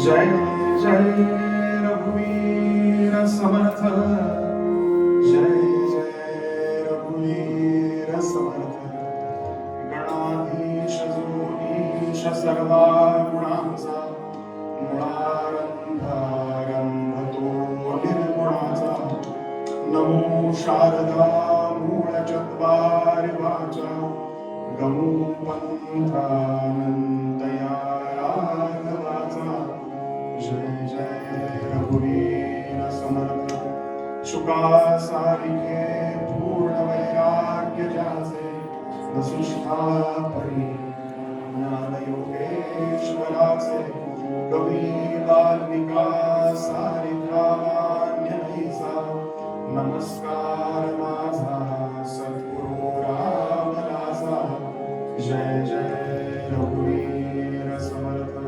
जय जय रघुवीर समर्थ, जय जय रघुवीर समर्थ. गणाधीश जोनीश सर्वा गुणांचा, मुळारंभ आरंभ तो निर्गुणाचा. नमो शारदा मूळ चत्वारि वाचा, गमो पंथानंतया राघवाचा. जय जय रघुवीर समर्थ. शुका सारिखे पूर्ण वैराग्य ज्याचे, वसिष्ठा परी ज्ञान योगेश्वराचे. कवी वाल्मिका सारिखा मान्य ऐसा, नमस्कार माझा सद्गुरु रामदासा. जय जय रघुवीर समर्थ.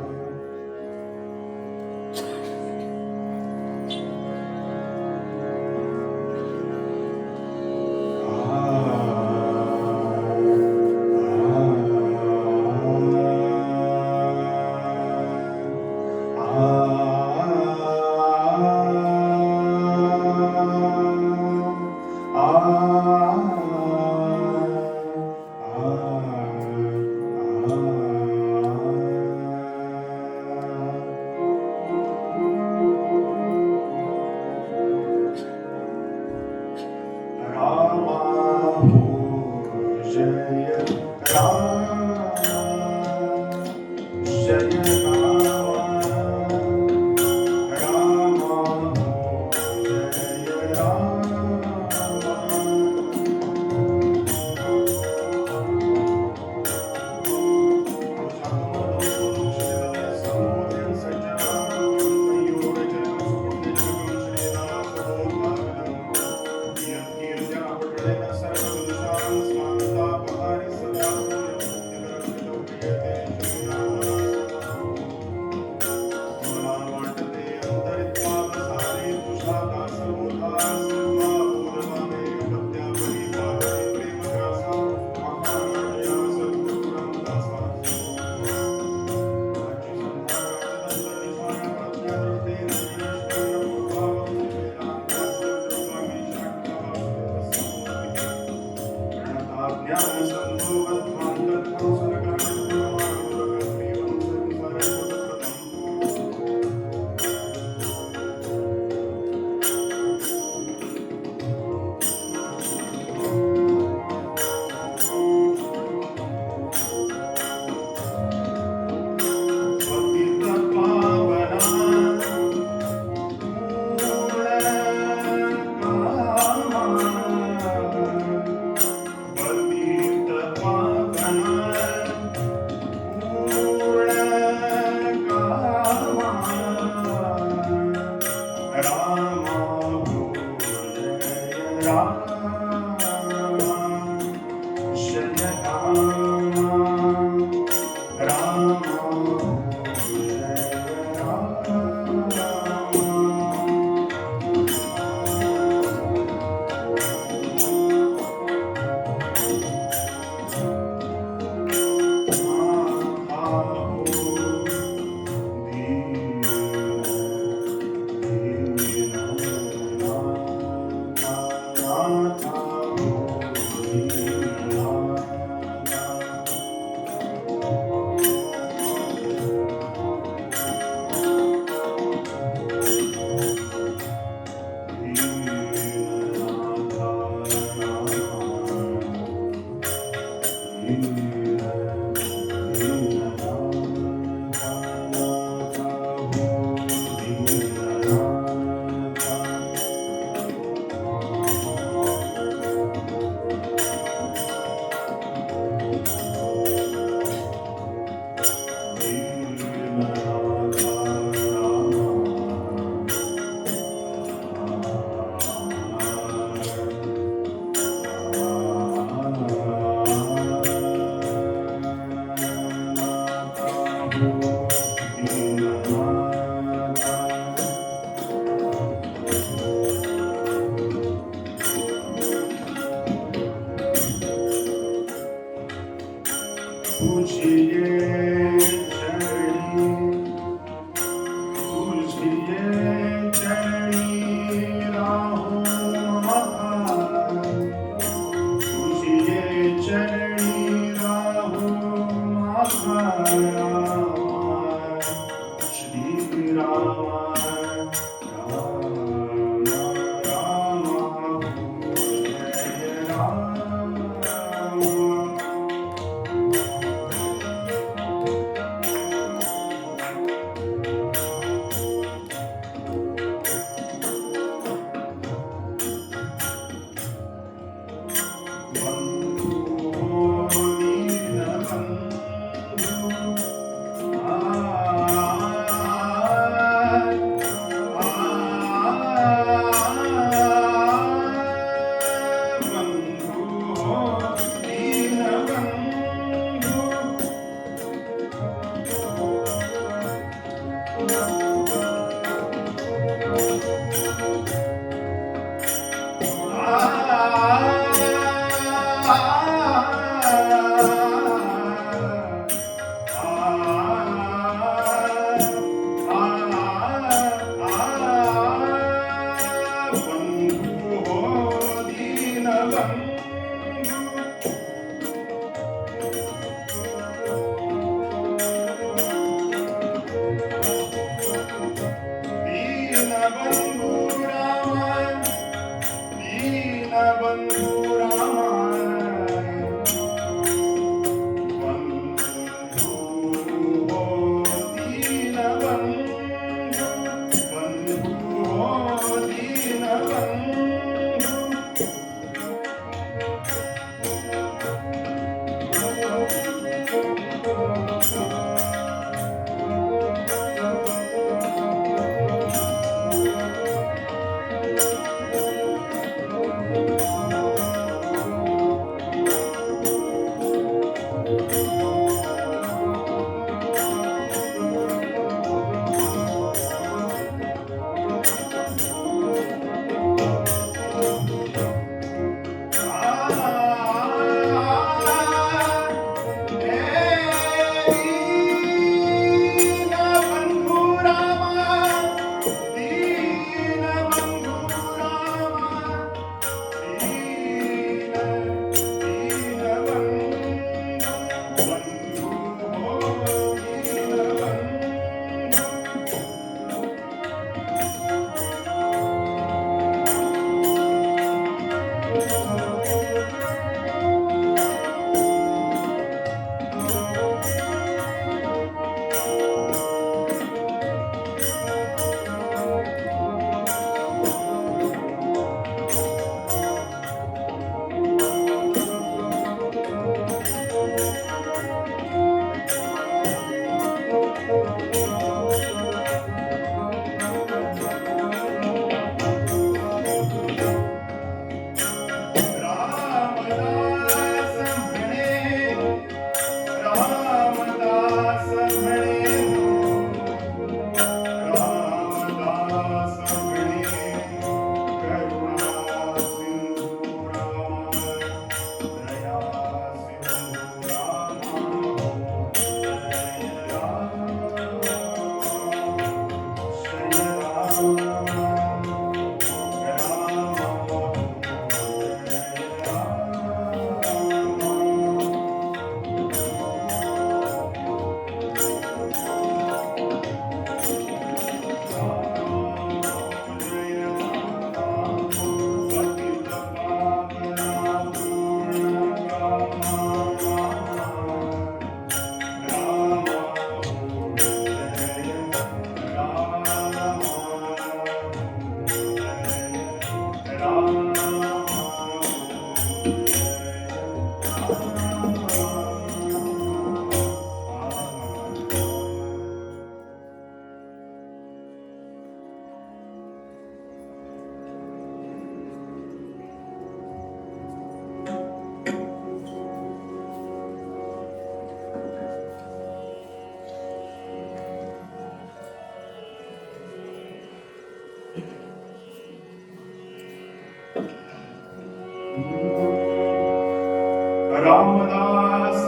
रामदास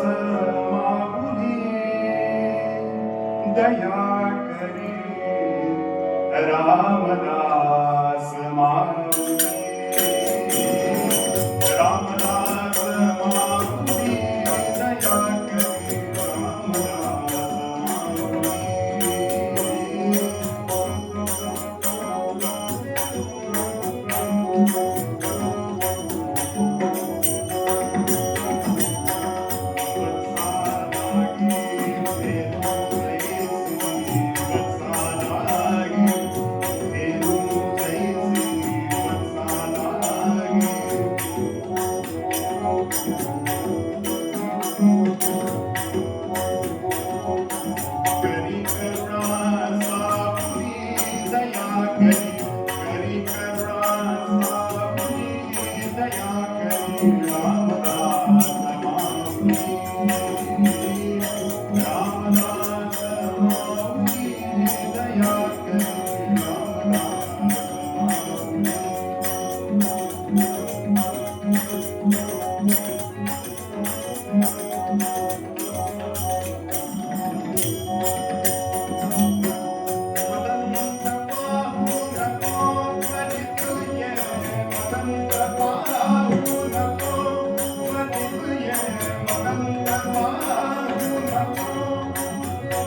माऊली दया करी रामदास माऊली रामदास माऊली दया करी रामदास माऊली करी करुणा सापुरी दया करी करी करुणा सापुरी दया करी रामदास माऊली रामदास माऊली दया करी रामदास माऊली मदंत पाहू नको परितुये मदंत पाहू नको परितुये मदंत पाहू नको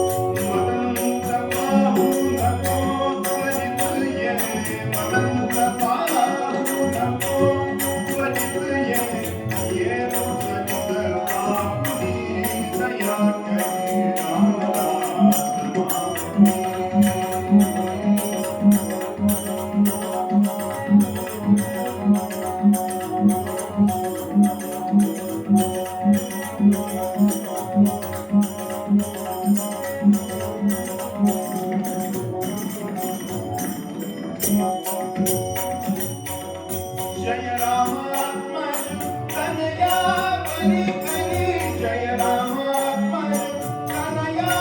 मदंत पाहू नको परितुये मदंत पाहू नको परितुये ये रूप आपुली दया करी रामदास जय राम आत्मज कन्हैया बलि करी जय राम आत्मज कन्हैया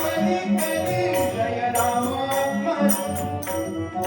बलि करी जय राम आत्मज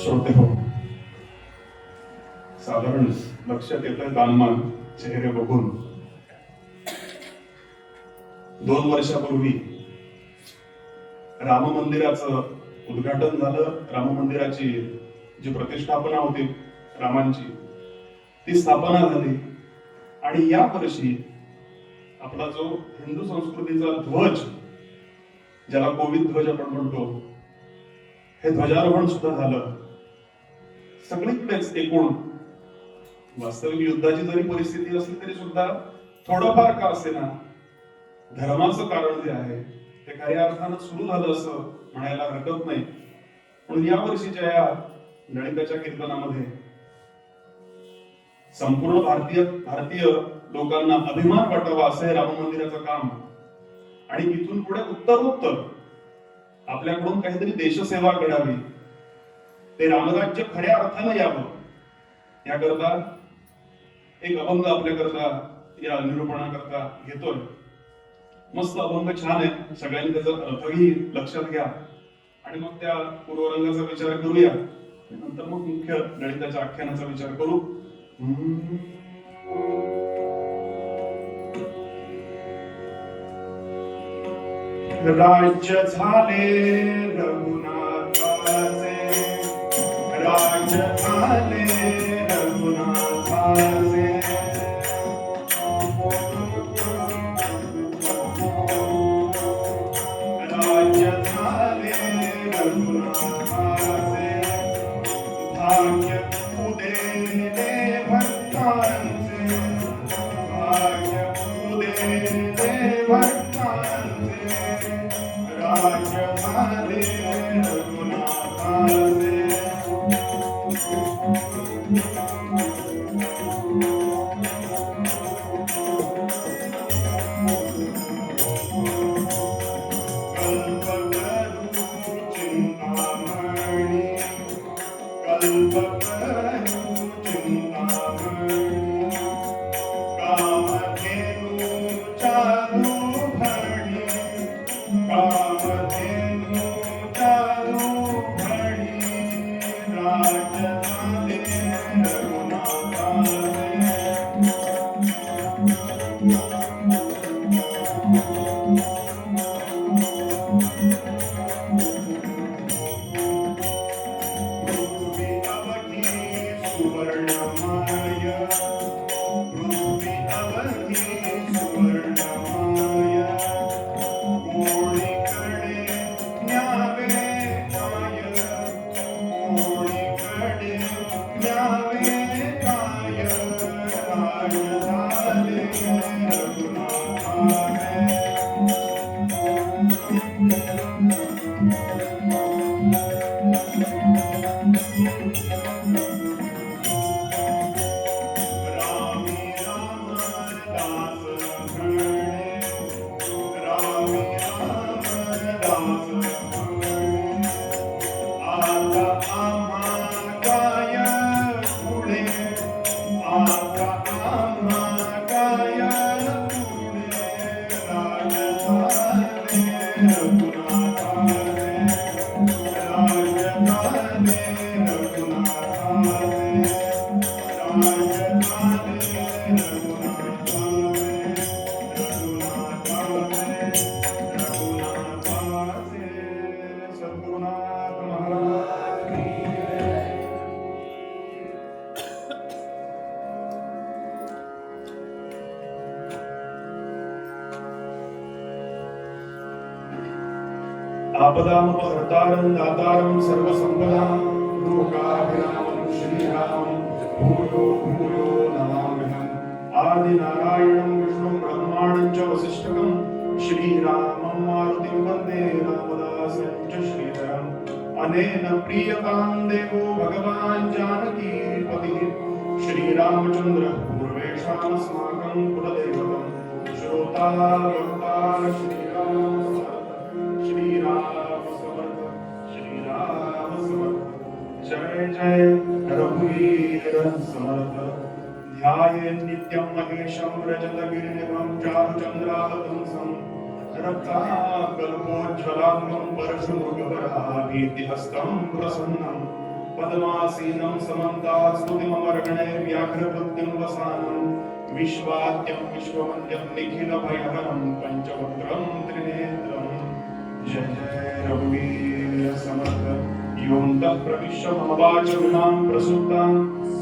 श्रोते हो, साधारण लक्षात येतं दानमान चेहरे बघून 2 वर्षापूर्वी राम मंदिराचं उद्घाटन झालं. राम मंदिराची जी प्रतिष्ठापना होती रामांची, ती स्थापना झाली. आणि या वर्षी आपला जो हिंदू संस्कृतीचा ध्वज, ज्याला कोविद ध्वज आपण म्हणतो, हे ध्वजारोहण सुद्धा झालं. सगळीकडेच एकूण वास्तविक युद्धाची जरी परिस्थिती असली तरी सुद्धा थोडंफार का असेना धर्माचं कारण जे आहे ते खऱ्या अर्थानं सुरू झालं असं म्हणायला हरकत नाही. म्हणून या वर्षीच्या या गणिताच्या कीर्तनामध्ये संपूर्ण भारतीय लोकांना अभिमान वाटावा असं हे राम मंदिराचं काम, आणि इथून पुढे उत्तरोत्तर आपल्याकडून काहीतरी देशसेवा घडावी, ते रामराज्य खऱ्या अर्थानं यावं, याकरता एक अभंग आपल्याकरता या निरूपणाकरता घेतोय. मस्त अभंग, छान आहे. सगळ्यांनी त्याचा अर्थही लक्षात घ्या आणि मग त्या पूर्वरंगाचा विचार करूया. नंतर मग मुख्य गणिताच्या आख्यानाचा विचार करू. राज्य झाले रघुनाथाचे, राज्य झाले रघुनाथाचे, राज्य झाले रघुनाथाचे, भाग्य उदेले भक्तांचे, भाग्य उदेले भक्तांचे, राज्य झाले रघुनाथाचे. More आता आम्हा काय पुढे, आता आम्हा काय पुढे, राजधानी रघुनाथाने, राजधानी रघुनाथाने, राजधानी रघुनाथाने, रघुनाथाने, सद्गुरुनाथ महाराज की जय. आपदामपहर्तारं दातारं सर्वसम्पदां लोकाभिरामं श्रीरामं भूयो भूयो नमाम्यहम्. आदिनारायणं विष्णुं ब्रह्माणं च वसिष्ठकं श्रीरामं मारुतिं वन्दे रामदासं च श्रीधरम्. अनेन प्रीयतां देवो भगवान् जानकीपतिः श्रीरामचन्द्रः पूर्वेषामस्माकं कुलदैवतं. श्रोता वक्ता श्रीराम श्रीराम समर्थ, श्रीराम समर्थ. जय जय रघुवीर समर्थ. ध्यायेन् नित्यं महेशं रजतगिरिनिभं चारुचन्द्रावतंसं रक्ताकल्पोज्ज्वलाङ्गं परशुमृगवराभीतिहस्तं प्रसन्नं पद्मासीनं समन्तात् स्तुतिममर्गणैर्व्याघ्रवृत्तिं वसानं विश्वाद्यं विश्ववन्द्यं निखिलभयहरं पञ्चवक्त्रं त्रिनेत्रम्. जय जय रघुवीर समर्थ. योऽन्तः प्रविश्य मम वाचमिमां प्रसुप्तां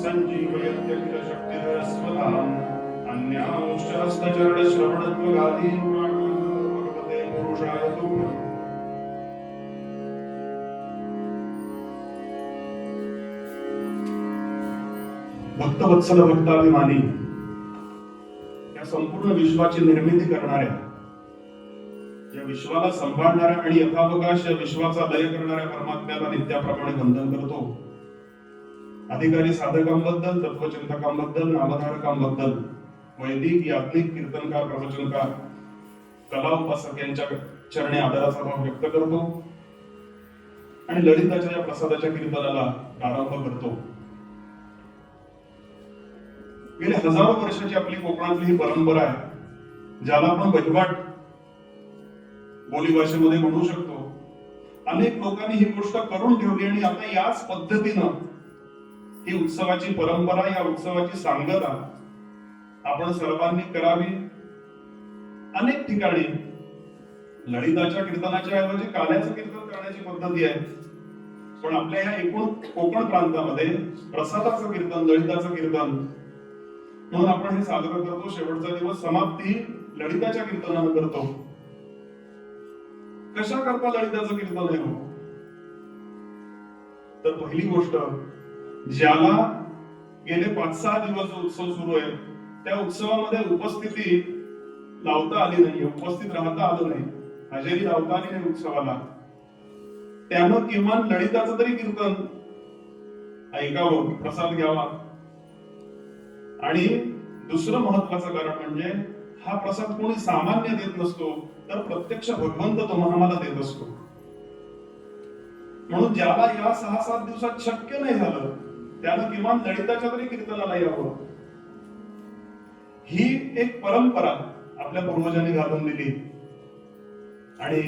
सञ्जीवयत्यखिलशक्तिधरस्वताम्. अन्यांश्च हस्तचरणश्रवणत्वगादीन् प्राणान् भगवते पुरुषाय तुभ्यम्. भक्तवत्सल भक्ताभिमानी या संपूर्ण विश्वाची निर्मिती करणाऱ्या, या विश्वाला सांभाळणाऱ्या आणि यथावकाश या विश्वाचा लय करणाऱ्या परमात्म्याला नित्याप्रमाणे वंदन करतो. अधिकारी साधकांबद्दल, तत्वचिंतकांबद्दल, नामधारकांबद्दल, वैदिक याज्ञिक कीर्तनकार, प्रवचनकार, कला उपासक यांच्या चरणी आदराचा भाव व्यक्त करतो आणि ललिताच्या या प्रसादाच्या कीर्तनाला प्रारंभ करतो. गेले हजारो वर्षाची आपली कोकणातली ही परंपरा आहे, ज्याला आपण वहिवाट बोली भाषेमध्ये म्हणू शकतो. अनेक लोकांनी ही गोष्ट करून ठेवली आणि आता याच पद्धतीनं ही उत्सवाची परंपरा, या उत्सवाची सांगता आपण सर्वांनी करावी. अनेक ठिकाणी ललिताच्या कीर्तनाच्या ऐवजी काल्याचं कीर्तन करण्याची पद्धती आहे, पण आपल्या या एकूण कोकण प्रांतामध्ये प्रसादाचं कीर्तन, ललिताचं कीर्तन म्हणून आपण हे साजरं करतो. शेवटचा दिवस समाप्ती ललिताच्या कीर्तनानं करतो. कशा करता ललिताचं कीर्तन आहे हो? तर पहिली गोष्ट, ज्याला गेले 5-6 दिवस जो उत्सव सुरू आहे त्या उत्सवामध्ये उपस्थिती लावता आली नाही, उपस्थित राहता आलं नाही, हजेरी लावता आली नाही उत्सवाला, त्यानं किमान ललिताचं तरी कीर्तन ऐकावं, प्रसाद घ्यावा. आणि दुसरं महत्वाचं कारण म्हणजे हा प्रसाद कोणी सामान्य देत नसतो, तर प्रत्यक्ष भगवंत तुम्हाला देत असतो. म्हणून ज्याला या 6-7 दिवसात शक्य नाही झालं त्यानं किमान ललिताच्या तरी कीर्तनाला यावं. ही एक परंपरा आपल्या पूर्वजांनी घालून दिली. आणि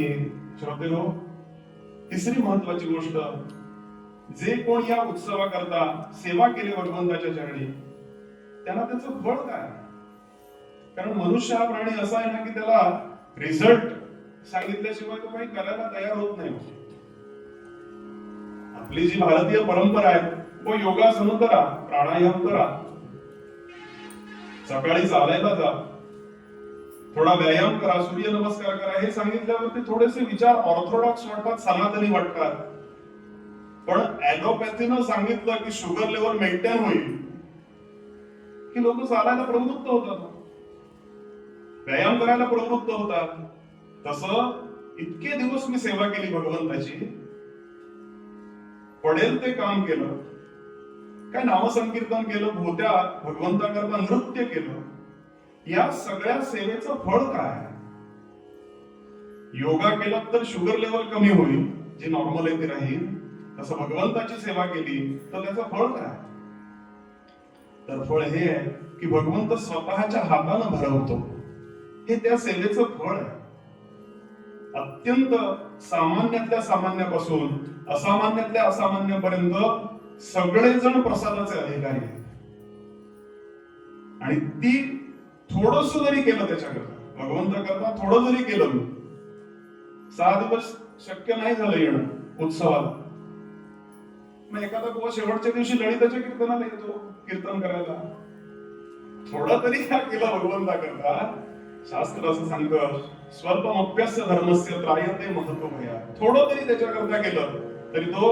श्रोतेहो, तिसरी महत्वाची गोष्ट, जे कोण या उत्सवाकरता सेवा केली भगवंताच्या चरणी त्यांना त्याचं फळ काय? कारण मनुष्य हा प्राणी असा आहे ना की त्याला रिझल्ट सांगितल्याशिवाय तो काही करायला तयार होत नाही. आपली जी भारतीय परंपरा आहे, तो योगासन करा, प्राणायाम करा, सकाळी चालायला जा, थोडा व्यायाम करा, सूर्य नमस्कार करा, हे सांगितल्यावरती थोडेसे विचार ऑर्थोडॉक्स वाटतात, सनातनी वाटतात. पण ऍलोपॅथीनं सांगितलं की शुगर लेवल मेंटेन होईल की लोक चालायला प्रवृत्त होतात, व्यायाम करायला प्रवृत्त होतात. तसं इतके दिवस मी सेवा केली भगवंताची, पडेल ते काम केलं, काय नामसंकीर्तन केलं, भोत्या भगवंताकरता नृत्य केलं, या सगळ्या सेवेचं फळ काय? योगा केला तर शुगर लेवल कमी होईल, जे नॉर्मल आहे ते राहील. तसं भगवंताची सेवा केली तर त्याचं फळ काय? तर फळ हे आहे की भगवंत स्वतःच्या हातानं भरवतो. हे त्या सेवेचं फळ आहे. अत्यंत सामान्यातल्या सामान्यापासून असामान्यातल्या असामान्यापर्यंत सगळेजण प्रसादाचे अधिकारी आहेत. आणि ती थोडस जरी केलं त्याच्याकरता, भगवंताकरता थोडं जरी केलं, 6 दिवस शक्य नाही झालं येणं उत्सवाला, मग एखादा बुवा शेवटच्या दिवशी ललिताच्या कीर्तनाला येतो कीर्तन करायला. थोडं तरी का केलं भगवंताकरता. शास्त्र असं सांगतं, स्वल्पमप्यस्य धर्मस्य त्रायते महत्त्वमया. थोडं तरी त्याच्याकरता केलं तरी तो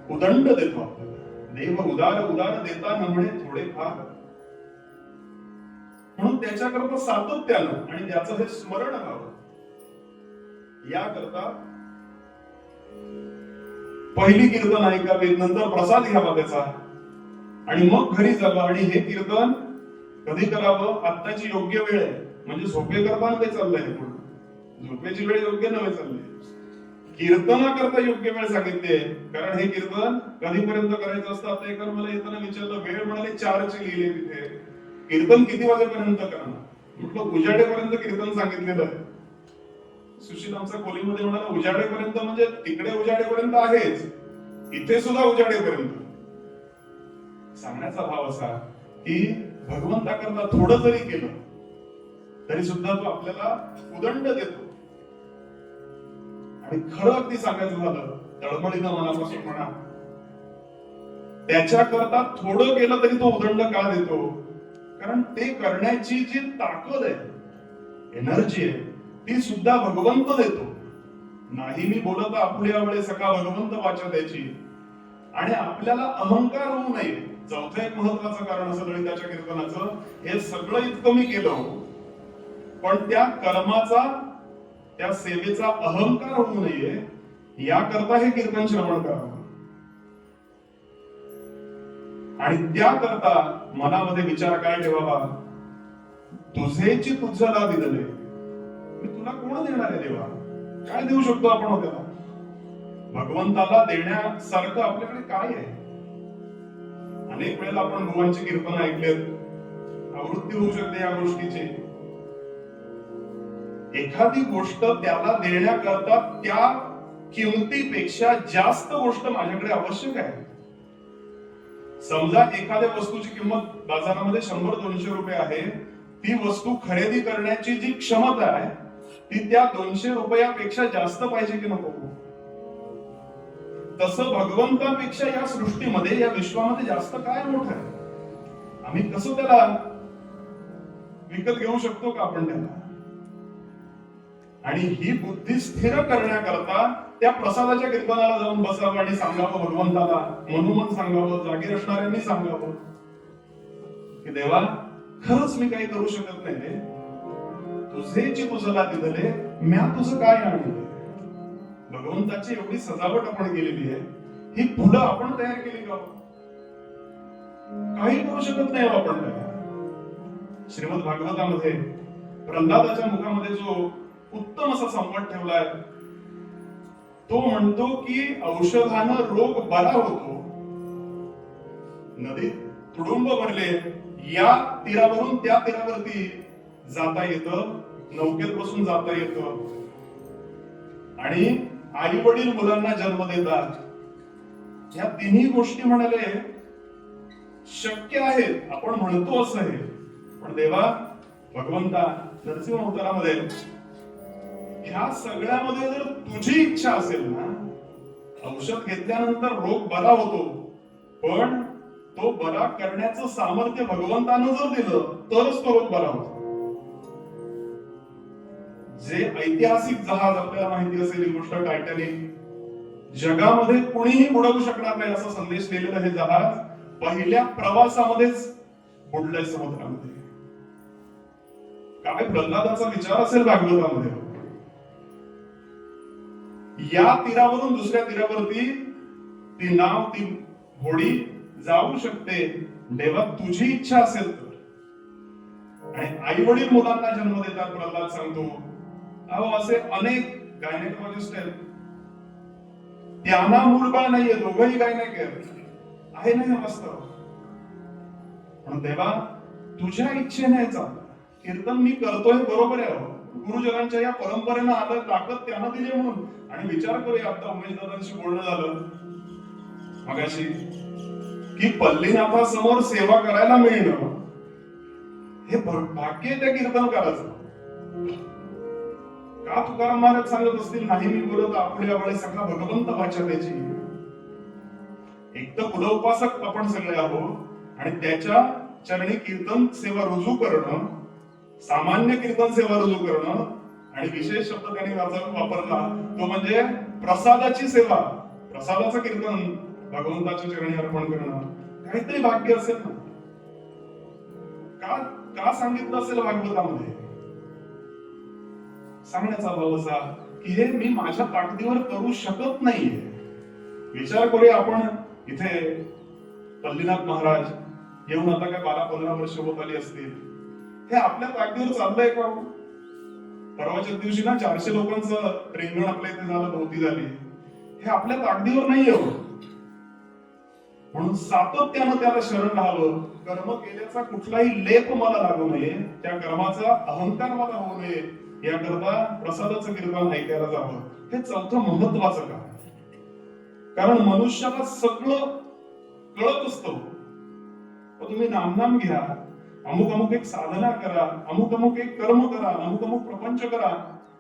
उदंड देतो आपल्याला. देव उदार उदार देता न म्हणे थोडे फार. म्हणून त्याच्याकरता सातत्यानं आणि त्याचं हे स्मरण व्हावं याकरता पहिली कीर्तन ऐकावी, नंतर प्रसाद घ्यावा त्याचा, आणि मग घरी जावं. आणि हे कीर्तन कधी करावं? आत्ताची योग्य वेळ आहे, म्हणजे झोपेकरता नव्हे चाललंय. पूर्ण झोपेची वेळ योग्य नव्हे चालली, कीर्तनाकरता योग्य वेळ सांगितली. कारण हे कीर्तन कधीपर्यंत करायचं असतं? आता एकानं मला येताना विचारलं, वेळ म्हणाले 4ची लिहिली तिथे, कीर्तन किती वाजेपर्यंत करणार? म्हटलं उजाडेपर्यंत कीर्तन सांगितलेलं आहे. सुशील आमचा खोलीमध्ये म्हणाला, उजाडेपर्यंत म्हणजे तिकडे उजाडेपर्यंत आहेच, इथे सुद्धा उजाडेपर्यंत. सांगण्याचा भाव असा की भगवंताकरता थोडं जरी केलं तरी सुद्धा तो आपल्याला उदंड देतो. आणि खरं अगदी सांगायचं झालं, तळमळीनं मनापासून म्हणा, त्याच्याकरता थोडं केलं तरी तो उदंड का देतो? कारण ते करण्याची जी ताकद आहे, एनर्जी आहे, ती सुद्धा भगवंत देतो. नाही मी बोलत आपल्या वेळे सका भगवंत वाचा त्याची. आणि आपल्याला अहंकार होऊ नये. चौथं एक महत्वाचं कारण असं ललिताच्या कीर्तनाचं, हे सगळं इतकं मी केलं, पण त्या कर्माचा, त्या सेवेचा अहंकार होऊ नये याकरता हे कीर्तन श्रवण करावं. आणि त्याकरता मनामध्ये विचार काय ठेवावा? तुझेची तुझला दिले, मी तुला कोण देणार आहे देवा? काय देऊ शकतो आपण त्याला? भगवंताला देण्यासारखं आपल्याकडे काय आहे? अनेक वेळेला आपण भगवानची कीर्तन ऐकलेत, आवृत्ती होऊ शकते या गोष्टीची. एखादी गोष्ट त्याला देण्याकरता त्या किमतीपेक्षा जास्त गोष्ट माझ्याकडे आवश्यक आहे. समजा एखाद्या वस्तूची किंमत बाजारामध्ये 100-200 रुपये आहे, ती वस्तू खरेदी करण्याची जी क्षमता आहे ती त्या 200 रुपयापेक्षा जास्त पाहिजे की नको? तसं भगवंतापेक्षा या सृष्टीमध्ये, या विश्वामध्ये जास्त काय मोठं आहे? आम्ही कसं त्याला विकत घेऊ शकतो का आपण त्याला? आणि ही बुद्धी स्थिर करण्याकरता त्या प्रसादाच्या कीर्तनाला जाऊन बसावं आणि सांगावं भगवंताला, मनोमन सांगावं, जागी असणाऱ्यांनी सांगावं की देवा, खरंच मी काही करू शकत नाही रे, तुझेची तुझला दिले, म्या तुझं काय आणलं? भगवंताची एवढी सजावट आपण केलेली आहे, ही फुलं आपण तयार केली का? काही करू शकत नाही आपण त्याला. श्रीमद भागवतामध्ये प्रल्हादाच्या मुखामध्ये जो उत्तम असा संवाद ठेवलाय, तो म्हणतो की औषधानं रोग बरा होतो. नदीत तुडुंब भरले, या तीरावरून त्या तीरावरती जाता येतं, नौकेत बसून जाता येतं. आणि आई वडील मुलांना जन्म देतात. या तिन्ही गोष्टी म्हणाले शक्य आहेत, आपण म्हणतो असं आहे. पण देवा, भगवंता नरसिंह अवतारामध्ये ह्या सगळ्यामध्ये जर तुझी इच्छा असेल ना, औषध घेतल्यानंतर रोग बरा होतो, पण तो बरा करण्याचं सामर्थ्य भगवंतानं जर दिलं तरच तो रोग बरा होतो. जे ऐतिहासिक जहाज, आपल्याला माहिती असेल ही गोष्ट, टायटॅनिक, जगामध्ये कोणीही बुडवू शकणार नाही असा संदेश दिलेलं हे जहाज पहिल्या प्रवासामध्येच बुडलंय समुद्रामध्ये. काय प्रल्हादाचा विचार असेल भागवतामध्ये? या तीरावरून दुसऱ्या तीरावरती ती नाव, ती होडी जाऊ शकते, देवा तुझी इच्छा असेल तर. आणि आई वडील मुलांना जन्म देतात, प्रल्हाद सांगतो. अहो, असे अनेक गायनेकोलॉजिस्ट आहेत, त्यांना मूलबाळ नाहीये, दोघंही गायनेक आहे ना हे वास्तव. म्हणून देवा तुझ्या इच्छेने चाललं, कीर्तन मी करतोय बरोबर आहे, गुरुजनांच्या या परंपरेनं आलं, ताकद त्यांना दिली म्हणून. आणि विचार करूया, आता उमेश दादांशी बोलणं झालं मगाशी की पल्लीनाथासमोर सेवा करायला मिळणं हे भाग्य आहे त्या कीर्तनकाराचं. का तुकाराम महाराज सांगत असतील, नाही मी बोलत आपुल्या वेळे सगळा भगवंत वाचा त्याची. एक तर कुलउपासक आपण सगळे आहोत आणि त्याच्या चरणी कीर्तन सेवा रुजू करणं, सामान्य कीर्तन सेवा रुजू करणं, आणि विशेष शब्द त्यांनी वापरला तो म्हणजे प्रसादाची सेवा, प्रसादाचं कीर्तन भगवंताच्या चरणी अर्पण करणं. काहीतरी भाग्य असेल ना. का सांगितलं असेल भागवतामध्ये? सांगण्याचा भाव असा की हे मी माझ्या ताकदीवर करू शकत नाहीये. विचार करूया, आपण इथे पल्लीनाथ महाराज येऊन आता काय 12-15 वर्ष होत आली असतील. हे आपल्या ताकदीवर चाललंय का? परवाच्या दिवशी ना 400 लोकांचं रिंगण आपल्या इथे झालं, भोवती झाली. हे आपल्या ताकदीवर नाही हो. म्हणून सातत्यानं त्याला शरण राहावं. कर्म केल्याचा कुठलाही लेप मला लागू नये, त्या कर्माचा अहंकार मला होऊ नये, याकरता प्रसादाचं कीर्तन ऐकायला जावं. हे चौथं महत्वाचं काम. कारण मनुष्याला सगळं कळत असतं. तुम्ही नामनाम घ्या, अमुक अमुक एक साधना करा, अमुक अमुक एक कर्म करा, अमुक अमुक प्रपंच करा,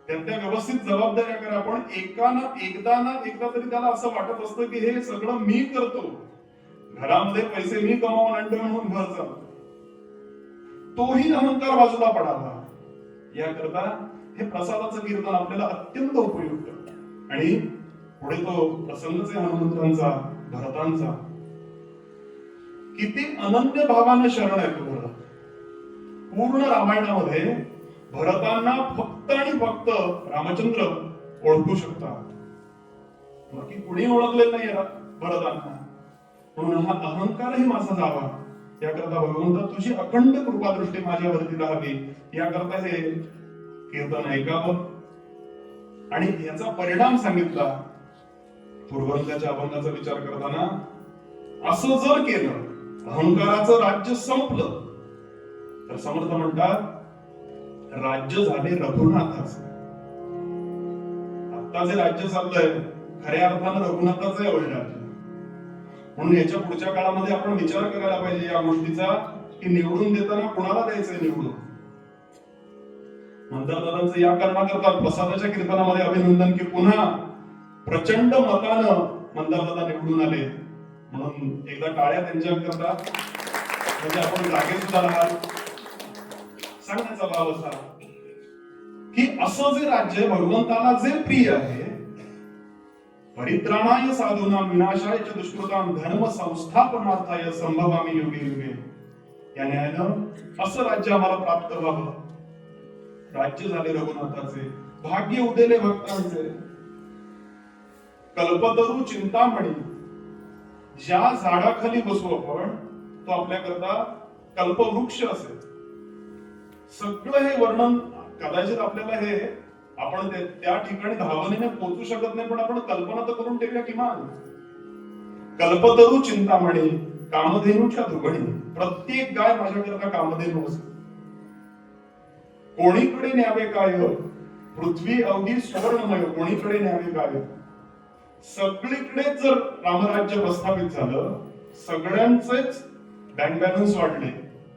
त्या व्यवस्थित जबाबदाऱ्या करा. पण एकदा तरी त्याला असं वाटत असतं की हे सगळं मी करतो, घरामध्ये पैसे मी कमावून आणतो म्हणून घर चालतं. तोही अहंकार बाजूला पडावा याकरता हे प्रसादाचं कीर्तन आपल्याला अत्यंत उपयुक्त. आणि पुढे तो प्रसंगच आहे हनुमंतांचा, भरतांचा. किती अनन्य भावाने शरण आहे तो भरत. पूर्ण रामायणामध्ये भरतांना फक्त आणि फक्त रामचंद्र ओळखू शकतात, बाकी कुणी ओळखले नाही भरतांना. म्हणून हा अहंकारही माझा जावा याकरता भगवंता तुझी अखंड कृपादृष्टी माझ्यावरती राहावी याकरता हे कीर्तन ऐकावं. आणि याचा परिणाम सांगितला पूर्वरंगाच्या अभंगाचा विचार करताना. असं जर केलं, अहंकाराचं राज्य संपलं, तर समर्थ म्हणतात राज्य झाले रघुनाथाचं. आता जे राज्य चाललंय खऱ्या अर्थानं रघुनाथाचं आहे राज्य. म्हणून याच्या पुढच्या काळामध्ये आपण विचार करायला पाहिजे या गोष्टीचा की निवडून देताना कोणाला द्यायचंय निवडून. मंदादादांचं या कारणाकरता प्रसादाच्या कीर्तनामध्ये अभिनंदन की पुन्हा प्रचंड मतानं मंदादादा निवडून आले. म्हणून एकदा टाळ्या त्यांच्याकरता, म्हणजे आपण जागे सुद्धा राहाल. सांगण्याचा भाव असा की असं जे राज्य भगवंताला जे प्रिय आहे, परित्राणाय साधूनां विनाशाय च दुष्कृतां धर्म संस्थापनार्थाय संभवामि युगे युगे. या न्यायानं असं राज्य आम्हाला प्राप्त व्हावं. राज्य झाले रघुनाथाचे, भाग्य उदेले भक्तांचे. कल्पतरू चिंतामणी, ज्या झाडाखाली बसू आपण तो आपल्याकरता कल्पवृक्ष असेल. सगळं हे वर्णन कदाचित आपल्याला हे आपण त्या ठिकाणी धावणीने पोहोचू शकत नाही, पण आपण कल्पना तर करून ठेवूया किमान. कल्पतरू चिंतामणी, कामधेनूच्या दुगणी. प्रत्येक गाय माझ्याकरता कामधेनू असेल. कोणीकडे न्यावे काय, पृथ्वी अवघी सुवर्णमय, कोणीकडे न्यावे काय. सगळीकडे जर रामराज्य प्रस्थापित झालं, सगळ्यांचेच बँक बॅलन्स वाढले,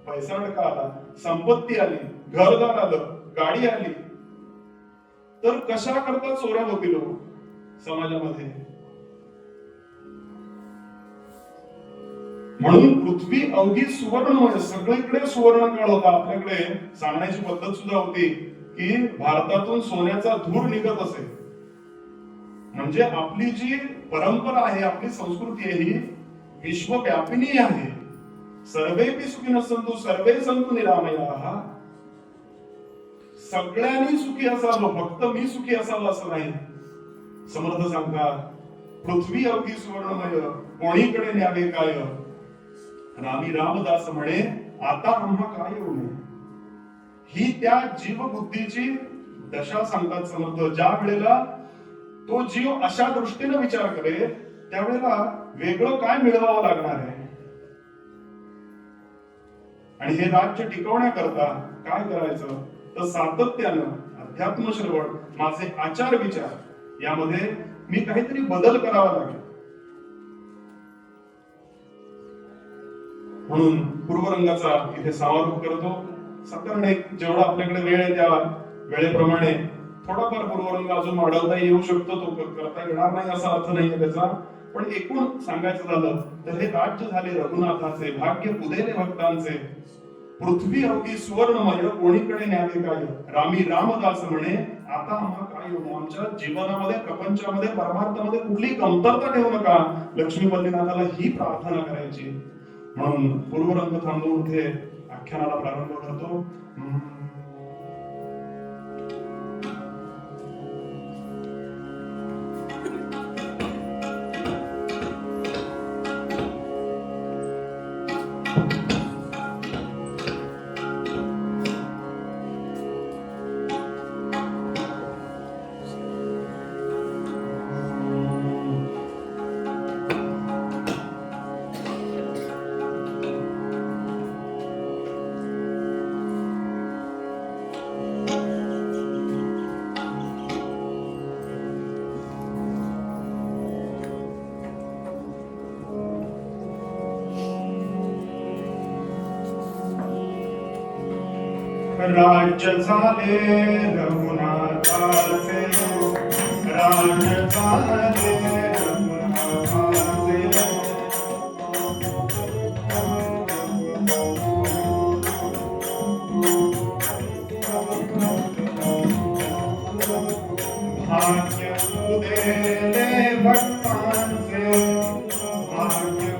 पैसा अडका आला, संपत्ती आली, घरदार आलं, गाडी आली, तर कशा करता चोऱ्या होतील समाजामध्ये. म्हणून पृथ्वी अवघी सुवर्णमय, सगळीकडे सुवर्ण काळ होता. आपल्याकडे सांगण्याची पद्धत सुद्धा होती की भारतातून सोन्याचा धूर निघत असे. म्हणजे आपली जी परंपरा आहे, आपली संस्कृती आहे, ही विश्वव्यापिनी आहे. सर्वेपि सुखिनः सन्तु सर्वे सन्तु निरामयाः. सगळ्यांनी सुखी असावं, फक्त मी सुखी असावं असं नाही. समर्थ सांगतात पृथ्वी अवघी सुवर्णमय, कोणीकडे न्यावे काय. रामी रामदास म्हणे आता आम्हा काय होऊ नये. ही त्या जीवबुद्धीची दशा सांगतात समर्थ. ज्या वेळेला तो जीव अशा दृष्टीने विचार करेल त्यावेळेला वेगळं काय मिळवावं लागणार आहे आणि हे राज्य टिकवण्याकरता काय करायचं तर सातत्यानं अध्यात्म श्रवण माझे आचार विचार यामध्ये मी काहीतरी बदल करावा लागेल. म्हणून पूर्वरंगाचा इथे समारोप करतो. साधारण एक जेवढा आपल्याकडे वेळ आहे त्या वेळेप्रमाणे थोडाफार पूर्वरंग अजून वाढवता येऊ शकतो, तो करता येणार नाही असा अर्थ नाहीये त्याचा. पण एकूण सांगायचं झालं तर हे राज्य झाले रघुनाथाचे, भाग्य पुदेले भक्तांचे, पृथ्वी अवघी सुवर्णमय कोणीकडे न्यावे काय, रामी रामदास म्हणे आता आम्हा काय होणे. आमच्या जीवनामध्ये प्रपंचामध्ये परमार्थामध्ये कुठली कमतरता ठेवू नका, लक्ष्मीपतीनाथाला ही प्रार्थना करायची. म्हणून पूर्वरंग थांबवून इथे आख्यानाला प्रारंभ करतो. राज्य झाले रघुनाथाचे, राज्य झाले रघुनाथाचे, भाग्य उदेले भक्तांचे, भाग्य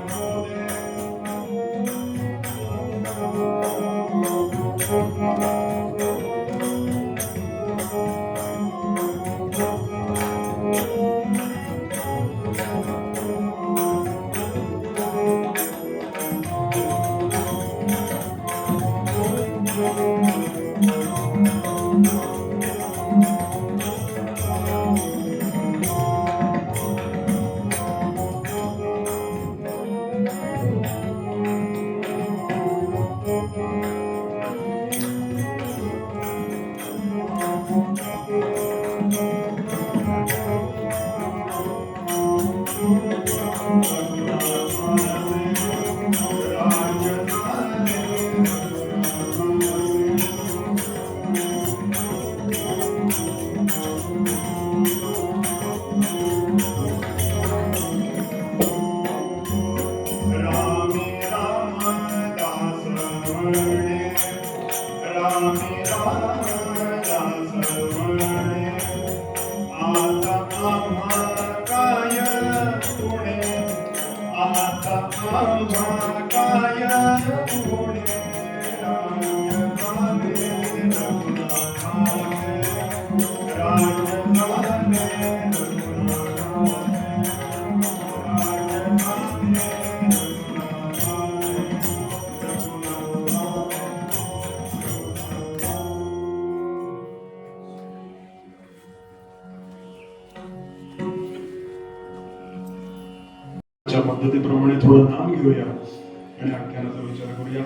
पद्धतीप्रमाणे थोडं नाम घेऊया आणि आख्यानाचा विचार करूया.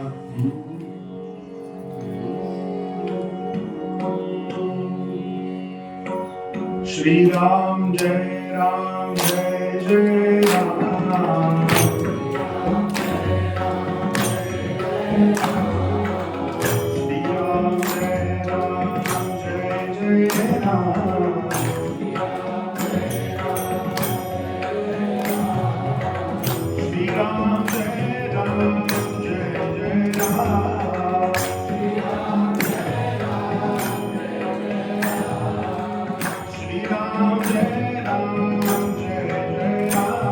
श्रीराम जय राम जय जय राम, श्रीराम जय राम जय जय Ram, Ram Jai Ram Jai Jai Ram, Shri Ram Jai Ram Jai Jai Ram, Shri Ram Jai Ram Jai Jai Ram.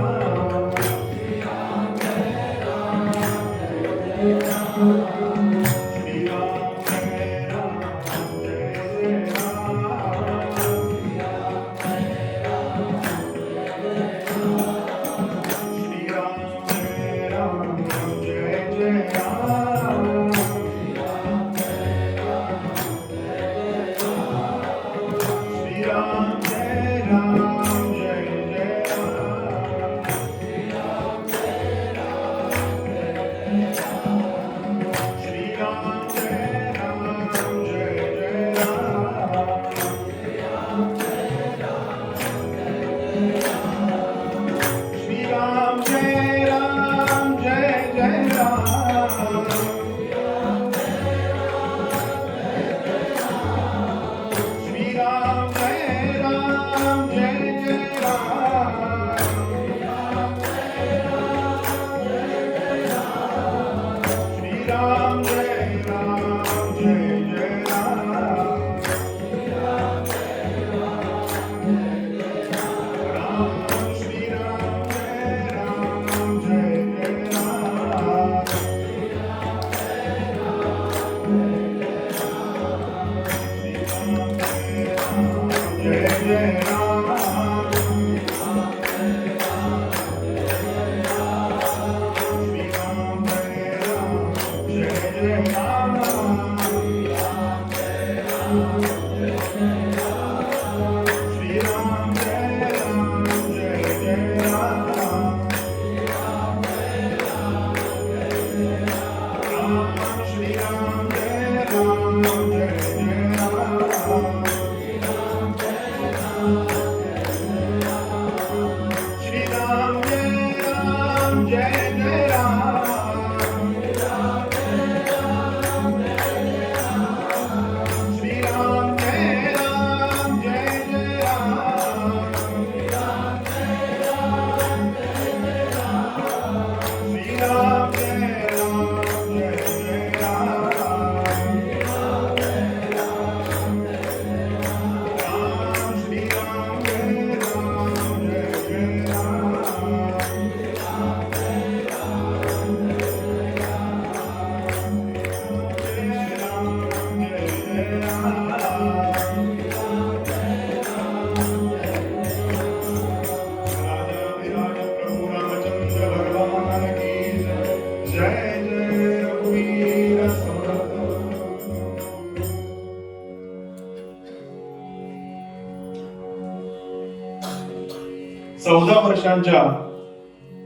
14 वर्षांच्या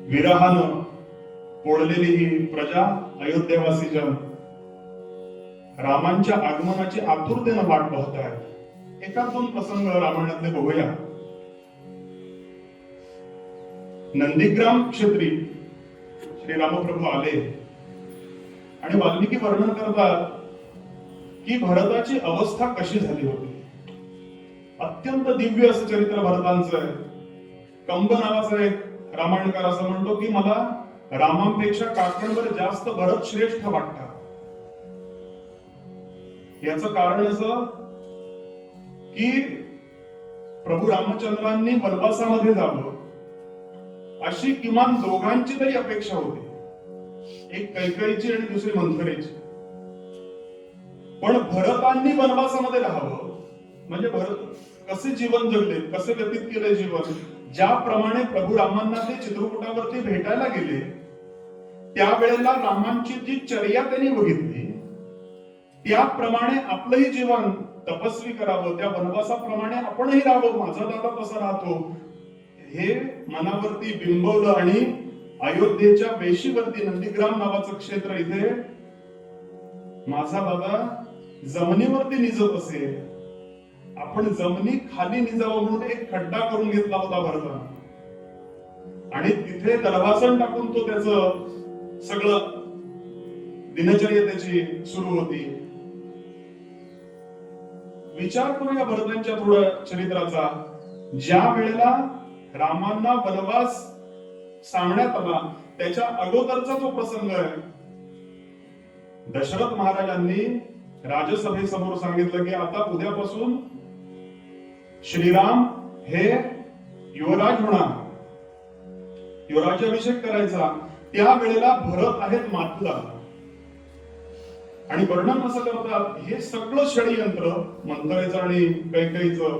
विरहानं पोळलेली ही प्रजा अयोध्येवासी जन रामांच्या आगमनाची आतुरतेनं वाट पाहत आहेत. एका दोन प्रसंग रामायणातले बघूया. नंदीग्राम क्षेत्री श्री रामप्रभू आले आणि वाल्मिकी वर्णन करतात की भरताची अवस्था कशी झाली होती. अत्यंत दिव्य असं चरित्र भरतांचं आहे. कंब नावाचा एक रामायणकार असं म्हणतो की मला रामांपेक्षा काकणवर जास्त भरत श्रेष्ठ वाटतात. याचं कारण असं की प्रभू रामचंद्रांनी वनवासामध्ये जावं अशी किमान दोघांची तरी अपेक्षा होती. एक कैकेयीची आणि दुसरी मंथरेची. पण भरतांनी वनवासामध्ये राहावं म्हणजे भरत कसे जीवन जगले, कसे व्यतीत केले जीवन, ज्याप्रमाणे प्रभू रामांना ते चित्रकूटावरती भेटायला गेले त्यावेळेला रामांची जी चर्या त्यांनी बघितली त्याप्रमाणे आपलंही जीवन तपस्वी करावं, त्या वनवासाप्रमाणे आपणही राहावं, माझा दादा कसा राहतो हे मनावरती बिंबवलं आणि अयोध्येच्या वेशीवरती नंदीग्राम नावाचं क्षेत्र इथे माझा दादा जमिनीवरती निजत असेल, आपण जमिनी खाली निजावं म्हणून एक खड्डा करून घेतला होता भरतानं आणि तिथे दरवासन टाकून तो त्याचं सगळं दिनचर्या त्याची सुरू होती. विचार करूया भरतांच्या थोडं चरित्राचा. ज्या वेळेला रामांना वनवास सांगण्यात आला त्याच्या अगोदरचा जो प्रसंग आहे. दशरथ महाराजांनी राजसभेसमोर सांगितलं की आता उद्यापासून श्रीराम हे युवराज होणार, युवराज्याभिषेक करायचा. त्यावेळेला भरत आहेत मातुला आणि वर्णन असं करतात हे सगळं षडयंत्र मंथरेचं आणि कैकेयीचं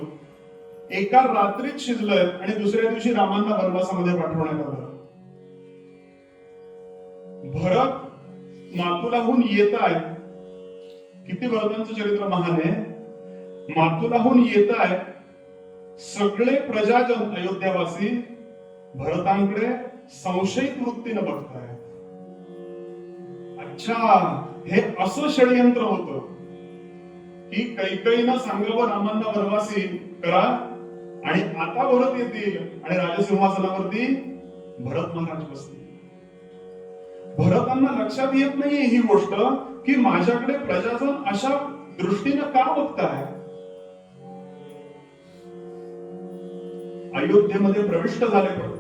एका रात्रीत शिजलंय आणि दुसऱ्या दिवशी रामांना वनवासामध्ये पाठवण्यात आलं. भरत मातुलाहून येत आहे. किती भरतांचं चरित्र महान आहे. मातुलाहून येत आहे. सगळे प्रजाजन अयोध्यावासी भरतांकडे संशयित वृत्तीनं बघताय. अच्छा, हे असं षडयंत्र होतं की कैकेयीनं सांगावं रामांना वनवासी करा आणि आता भरत येतील आणि राजसिंहासनावरती भरत महाराज बसतील. भरतांना लक्षात येत नाहीये ही गोष्ट की माझ्याकडे प्रजाजन अशा दृष्टीनं का बघताय. अयोध्येमध्ये प्रविष्ट झाले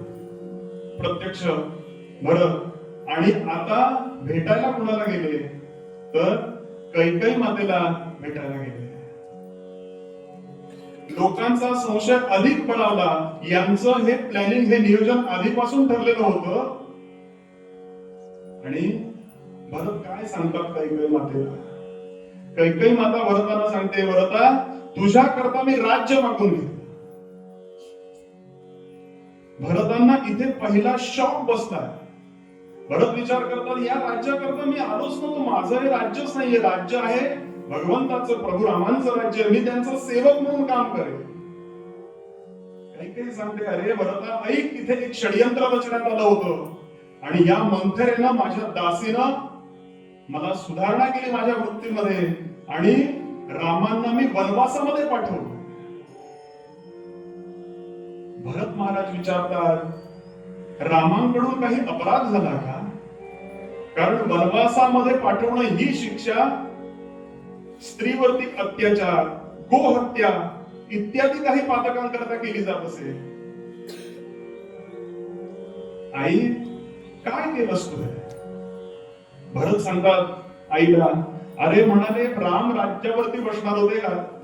प्रत्यक्ष भरत आणि आता भेटायला कुणाला गेले तर कैकेयी मातेला भेटायला गेले. लोकांचा संशय अधिक बळावला. यांचं हे प्लॅनिंग, हे नियोजन आधीपासून ठरलेलं होतं. आणि भरत काय सांगतात कैकेयी मातेला. कैकेयी माता भरताना सांगते, भरता तुझ्या करता मी राज्य मागून घेतलं. भरतांना इथे पहिला शॉक बसलाय. भरत विचार करतात या राज्याकरता मी आलोच नव्हतो, माझं हे राज्यच नाहीये, राज्य आहे भगवंताचं, प्रभू रामांचं राज्य, मी त्यांचा सेवक म्हणून काम करेन. कैकेयी सांगते अरे भरता ऐक, इथे एक षडयंत्र रचण्यात आलं होतं आणि या मंथरेनं माझ्या दासीनं मला सुधारणा केली माझ्या वृत्तीमध्ये आणि रामांना मी वनवासामध्ये पाठवलं. भरत महाराज विचारतात रामांकडून काही अपराध झाला का. कारण वनवासामध्ये पाठवणं ही शिक्षा स्त्रीवरती अत्याचार, गोहत्या इत्यादी काही पातकांकरता केली जात असेल. आई काय केलंस तू. भरत सांगतात आईला, अरे म्हणाले राम राज्यावरती बसणार होते,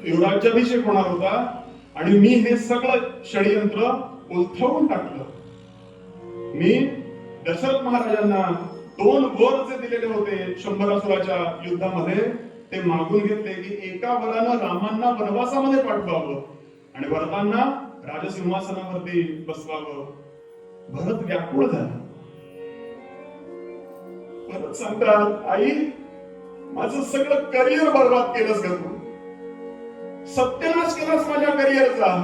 युवराज्याभिषेक होणार होता आणि मी हे सगळं षडयंत्र उलथवून टाकलं. मी दशरथ महाराजांना 2 वर जे दिलेले होते शंभरासुराच्या युद्धामध्ये ते मागून घेतले की एका वरानं रामांना वनवासामध्ये पाठवावं आणि भरतांना राजसिंहासनावरती बसवावं. भरत व्याकुळ झाला. भरत सांगतात आई माझं सगळं करिअर बर्बाद केलंस का तू. सत्यानाश केलास माझ्या करिअरचा.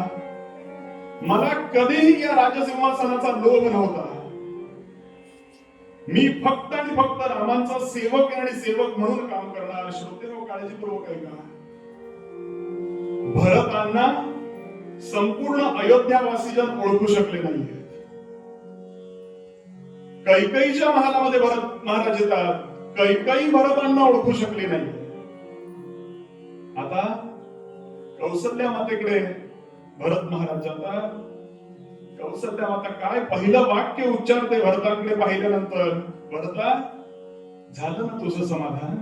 मला कधीही या राजसिंहासनाचा लोभ नव्हता. मी फक्त आणि फक्त रामांचा सेवक आणि सेवक म्हणून काम करणार. श्रोतेहो, काळजीपूर्वक ऐका. भरतांना संपूर्ण अयोध्यावासी जन ओळखू शकले नाहीये. कैकईच्या महालामध्ये भरत महाराज येतात. कैकई भरतांना ओळखू शकली नाही. आता कौसल्या मातेकडे भरत महाराज जातात. कौसल्या माता काय पहिलं वाक्य उच्चारते भरतांकडे पाहिल्यानंतर, भरता झालं ना तुझं समाधान?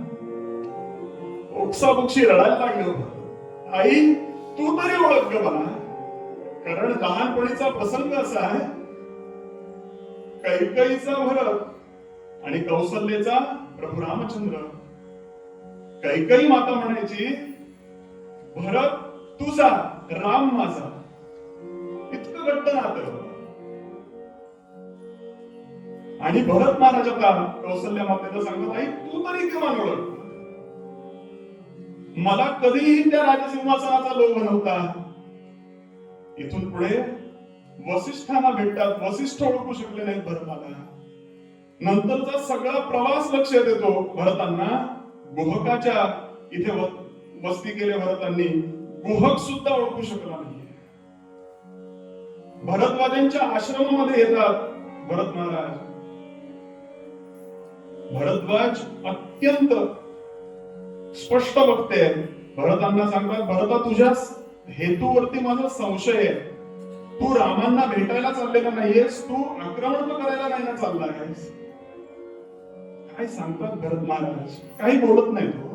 ओक्साबोक्षी रडायला लागलो. आई तू तरी ओळख ग मला. कारण लहानपणीचा प्रसंग असा आहे, कैकईचा भरत आणि कौसल्येचा प्रभू रामचंद्र. कैकई माता म्हणायची, भरत तुझा, राम माझा. इतकं घट्ट नातं. आणि भरत महाराज आता कौसल्या मातेला सांगत, आई तू तरी किमान ओळख. मला कधीही त्या राजसिंहासनाचा लोभ नव्हता. इथून पुढे वसिष्ठांना भेटतात. वसिष्ठ ओळखू शकले नाहीत भरताला. नंतरचा सगळा प्रवास लक्षात येतो भरतांना. गुहकाच्या इथे वस्ती केले भरतांनी. गुहक सुद्धा ओळखू शकला नाही. भरद्वाजांच्या आश्रमामध्ये येतात भरत महाराज. भरद्वाज अत्यंत स्पष्ट बघते. भरतांना सांगतात, भरता तुझ्या हेतूवरती माझा संशय आहे. तू रामांना भेटायला चाललेला नाहीयेस, तू आक्रमण करायला नाही ना चालला आहेस. काय सांगतात भरत महाराज? काही बोलत नाही तो.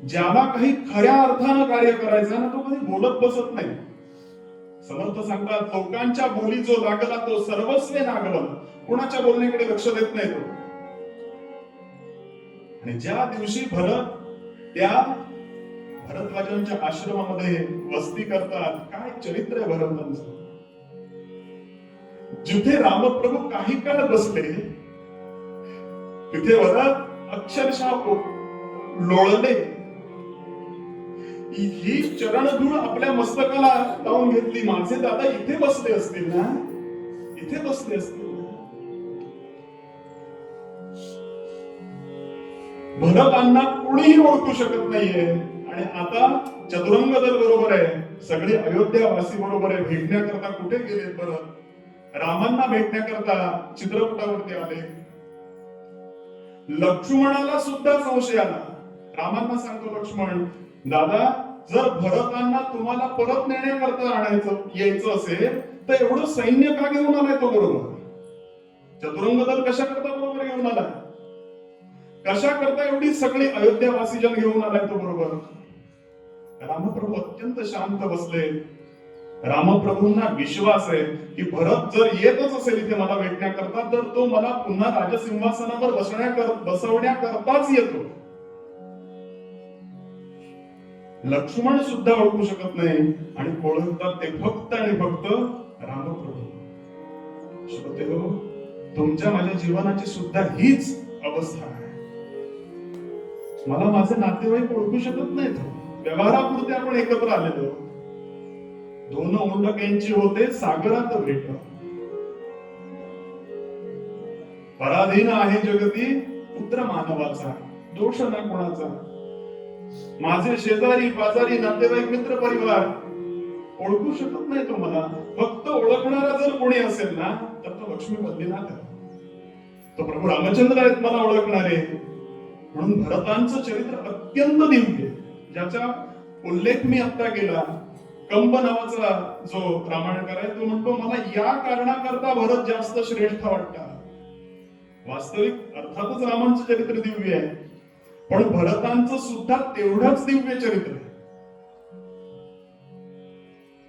ज्याला काही खऱ्या अर्थानं कार्य करायचं ना, तो कधी बोलत बसत नाही. समर्थ सांगतात, लोकांच्या बोली जो लागला तो सर्वस्वे नागवला. कुणाच्या बोलण्याकडे लक्ष देत नाही तो. आणि ज्या दिवशी भरत त्या भरद्वाजांच्या आश्रमामध्ये वस्ती करतात, काय चरित्र आहे भरतांचं. जिथे रामप्रभू काही काळ बसले, तिथे भरत अक्षरशः लोळले. ही चरणधूळ आपल्या मस्तकाला लावून घेतली. माझे दादा इथे बसले असतील ना, इथे बसले असतील. भरतांना कुणीही ओळखू शकत नाहीये. आणि आता चतुरंग दल बरोबर आहे, सगळे अयोध्यावासी बरोबर आहे. भेटण्याकरता कुठे गेले भरत? रामांना भेटण्याकरता चित्रकूटावरती आले. लक्ष्मणाला सुद्धा संशय आला. रामांना सांगतो लक्ष्मण, दादा जर भरतांना तुम्हाला परत नेण्याकरता यायचं असेल तर एवढं सैन्य का घेऊन आलाय तो बरोबर? चतुरंग दल कशा करता बरोबर घेऊन आलाय? कशा करता एवढी सगळी अयोध्यावासी जन घेऊन आलाय तो बरोबर? रामप्रभू अत्यंत शांत बसले. रामप्रभूंना विश्वास आहे की भरत जर येतच असेल इथे मला भेटण्याकरता, तर तो मला पुन्हा राजसिंहासनावर बसवण्याकरताच येतो. लक्ष्मण सुद्धा ओळखू शकत नाही. आणि ओळखतात ते फक्त आणि फक्त रामप्रभू. श्रोतेहो, तुमच्या माझ्या जीवनाची सुद्धा हीच अवस्था आहे. मला माझे नातेवाईक ओळखू शकत नाहीत. व्यवहारापुरते आपण एकत्र आलेलो. दोन ओंडक्यांची होते सागरात भेट. पराधीन आहे जगती पुत्र मानवाचा, दोष ना कोणाचा. माझे शेजारी पाजारी नातेवाईक मित्र परिवार ओळखू शकत नाही तो मला. फक्त ओळखणारा जर कोणी असेल ना, तर तो लक्ष्मी बद्रीनाथ आहे. तो प्रभू रामचंद्र आहेत मला ओळखणारे. म्हणून भरतांचं चरित्र अत्यंत दिव्य, ज्याचा उल्लेख मी आता केला. कंब नावाचा जो रामायणकार आहे तो म्हणतो, मला या कारणाकरता भरत जास्त श्रेष्ठ वाटतात. वास्तविक अर्थातच रामांचं चरित्र दिव्य आहे, पण भरतांचं सुद्धा तेवढंच दिव्य चरित्र आहे.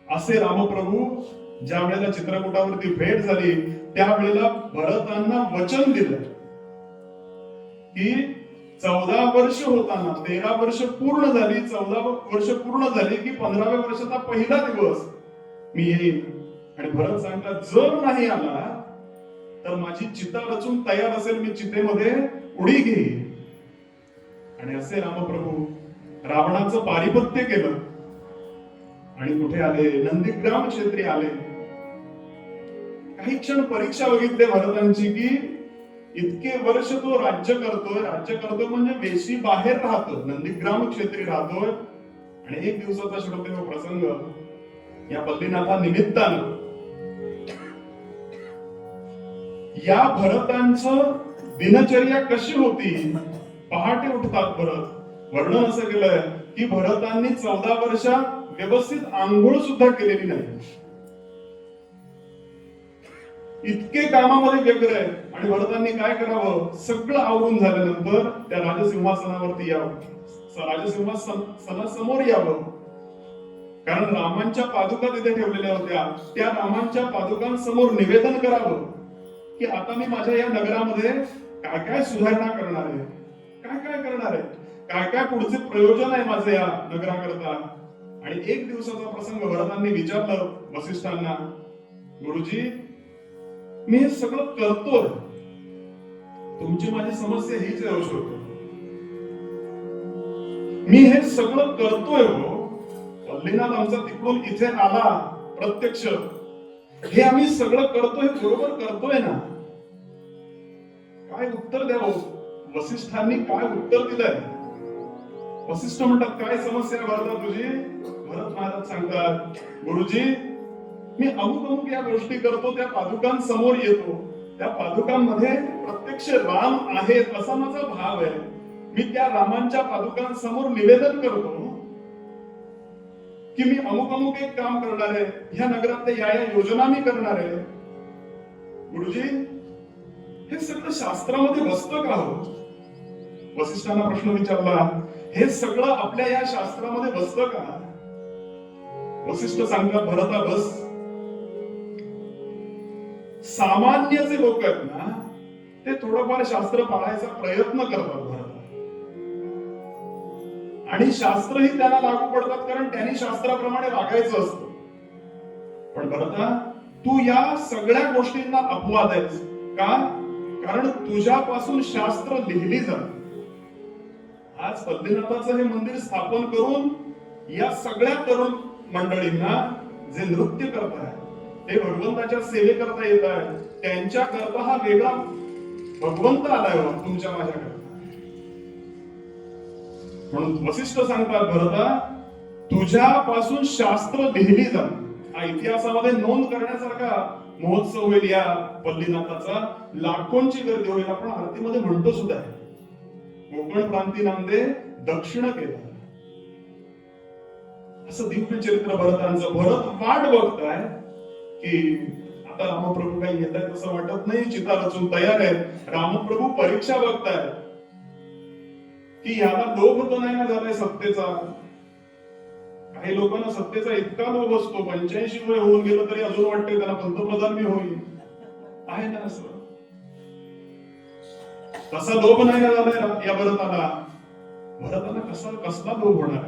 असे रामप्रभू ज्या वेळेला चित्रकूटावरती भेट झाली, त्यावेळेला भरतांना वचन दिलं की 14 वर्ष होताना, 13 वर्ष पूर्ण झाली, 14 वर्ष पूर्ण झाली की 15व्या वर्षाचा पहिला दिवस मी येईन. आणि भरत सांगतात, जर नाही आला तर माझी चिता रचून तयार असेल, मी चितेमध्ये उडी घेईन. आणि असे रामप्रभू रावणाचं पारिपत्य केलं. आणि कुठे आले? नंदीग्राम क्षेत्री आले. काही क्षण परीक्षा बघितली भरतांची की इतके वर्ष तो राज्य करतोय म्हणजे वेशी बाहेर राहतो, नंदीग्राम क्षेत्री राहतोय. आणि एक दिवसाचा श्रोते प्रसंग या बद्रीनाथा निमित्तानं या भरतांचं दिनचर्या कशी होती. पहाटे उठतात भरत. वर्णन असं केलंय की भरतांनी 14 वर्षात व्यवस्थित आंघोळ सुद्धा केलेली नाही. इतके कामामध्ये व्यग्र आहे. आणि भरतांनी काय करावं? सगळं आवरून झाल्यानंतर त्या राजसिंहासनावरती यावं, राजसिंहासनासमोर यावं. कारण रामांच्या पादुका तिथे ठेवलेल्या होत्या. त्या रामांच्या पादुकांसमोर निवेदन करावं की आता मी माझ्या या नगरामध्ये काय काय सुधारणा करणार आहे, काय काय करणार आहे, काय काय पुढचे प्रयोजन आहे माझं या नगराकरता. आणि एक दिवसाचा प्रसंग भरतांनी विचारलं वसिष्ठांना, गुरुजी मी हे सगळं करतोय, तुमची माझी समस्या हीच आहे होतो, मी हे सगळं करतोय हो, पल्लीनाथ आमचा तिकडून इथे आला प्रत्यक्ष, हे आम्ही सगळं करतोय, बरोबर करतोय ना. काय उत्तर द्यावं? वसिष्ठांनी काय उत्तर दिलंय? वसिष्ठ म्हणतात काय समस्या भरता तुझी? भरत महाराज सांगतात, गुरुजी मी अमुक या गोष्टी करतो, त्या पादुकांसमोर येतो, त्या पादुकांमध्ये प्रत्यक्ष राम आहेत असा माझा भाव आहे. मी त्या रामांच्या पादुकांसमोर निवेदन करतो की मी अमुक एक काम करणार आहे, ह्या नगरातल्या या योजना मी करणार आहे. गुरुजी हे सगळं शास्त्रामध्ये बसतं का हो? वसिष्ठांना प्रश्न विचारला, हे सगळं आपल्या या शास्त्रामध्ये बसतं का? वसिष्ठ सांगतात, भरता बस. सामान्य जे लोक आहेत ना ते थोडंफार शास्त्र पाळायचा प्रयत्न करतात भरता, आणि शास्त्रही त्यांना लागू पडतात कारण त्यांनी शास्त्राप्रमाणे वागायचं असतं. पण भरता तू या सगळ्या गोष्टींना अपवाद आहेस का? कारण तुझ्यापासून शास्त्र लिहिली जातात. आज बद्रीनाथाचं हे मंदिर स्थापन करून या सगळ्या तरुण मंडळींना जे नृत्य करताय, ते भगवंताच्या सेवेकरता येत आहे, त्यांच्या करता हा वेगळा भगवंत आलाय तुमच्या माझ्याकडे. म्हणून वसिष्ठ सांगतात, भरता तुझ्यापासून शास्त्र लिहिली जातात. हा इतिहासामध्ये नोंद करण्यासारखा महोत्सव होईल या बद्रीनाथाचा. लाखोंची गर्दी होईल. आपण आरतीमध्ये म्हणतो सुद्धा आहे, कोकण प्रांती नांदे दक्षिण केला. असं दिव्य चरित्र भरतांचं. भरत वाट बघताय की आता रामप्रभू काही येत आहेत असं वाटत नाही, चिता रचून तयार आहेत. रामप्रभू परीक्षा बघताय की याला लोभ तर नाही ना झालाय सत्तेचा. काही लोकांना सत्तेचा इतका लोभ असतो, 85 वय होऊन गेलं तरी अजून वाटतंय त्याला पंतप्रधान मी होईल, आहे ना असं. तसा लोभ नाही ना झालाय या भरताला. भरताला कसला लोभ होणार?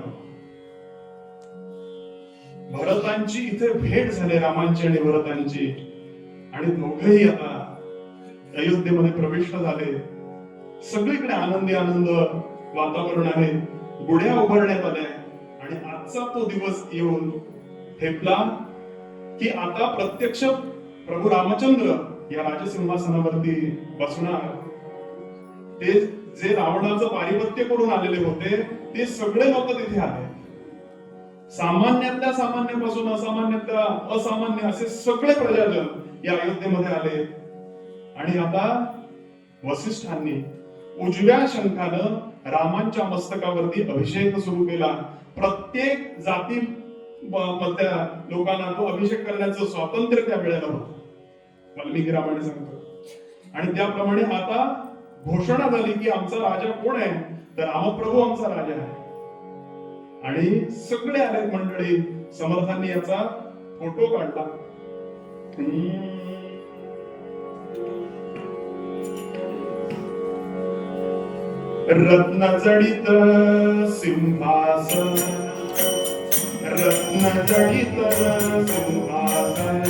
भरतांची इथे भेट झाली, रामांची आणि भरतांची, आणि दोघेही आता अयोध्येमध्ये प्रविष्ट झाले. सगळीकडे आनंदी आनंद वातावरण आहे, गुढ्या उभारण्यात आल्या. आणि आजचा तो दिवस येऊन ठेपला की आता प्रत्यक्ष प्रभू रामचंद्र या राजसिंहासनावरती बसणार. ते जे रावणाचं पारिपत्य करून आलेले होते ते सगळे लोक तिथे आले. सामान्यातल्या सामान्यापासून असामान्यातल्या असामान्य असे सगळे प्रजाजन या अयोध्येमध्ये आले. आणि आता वसिष्ठांनी उजव्या शंखानं रामांच्या मस्तकावरती अभिषेक सुरू केला. प्रत्येक जाती मधल्या लोकांना तो अभिषेक करण्याचं स्वातंत्र्य त्या वेळेला होतं, वाल्मिकी रामाने सांगतो. आणि त्याप्रमाणे आता घोषणा झाली की आमचा राजा कोण आहे? तर रामप्रभू आमचा राजा आहे. आणि सगळे आले मंडळी. समर्थांनी याचा फोटो काढला. रत्न जडित सिंहासन, रत्न जडित सिंहासन,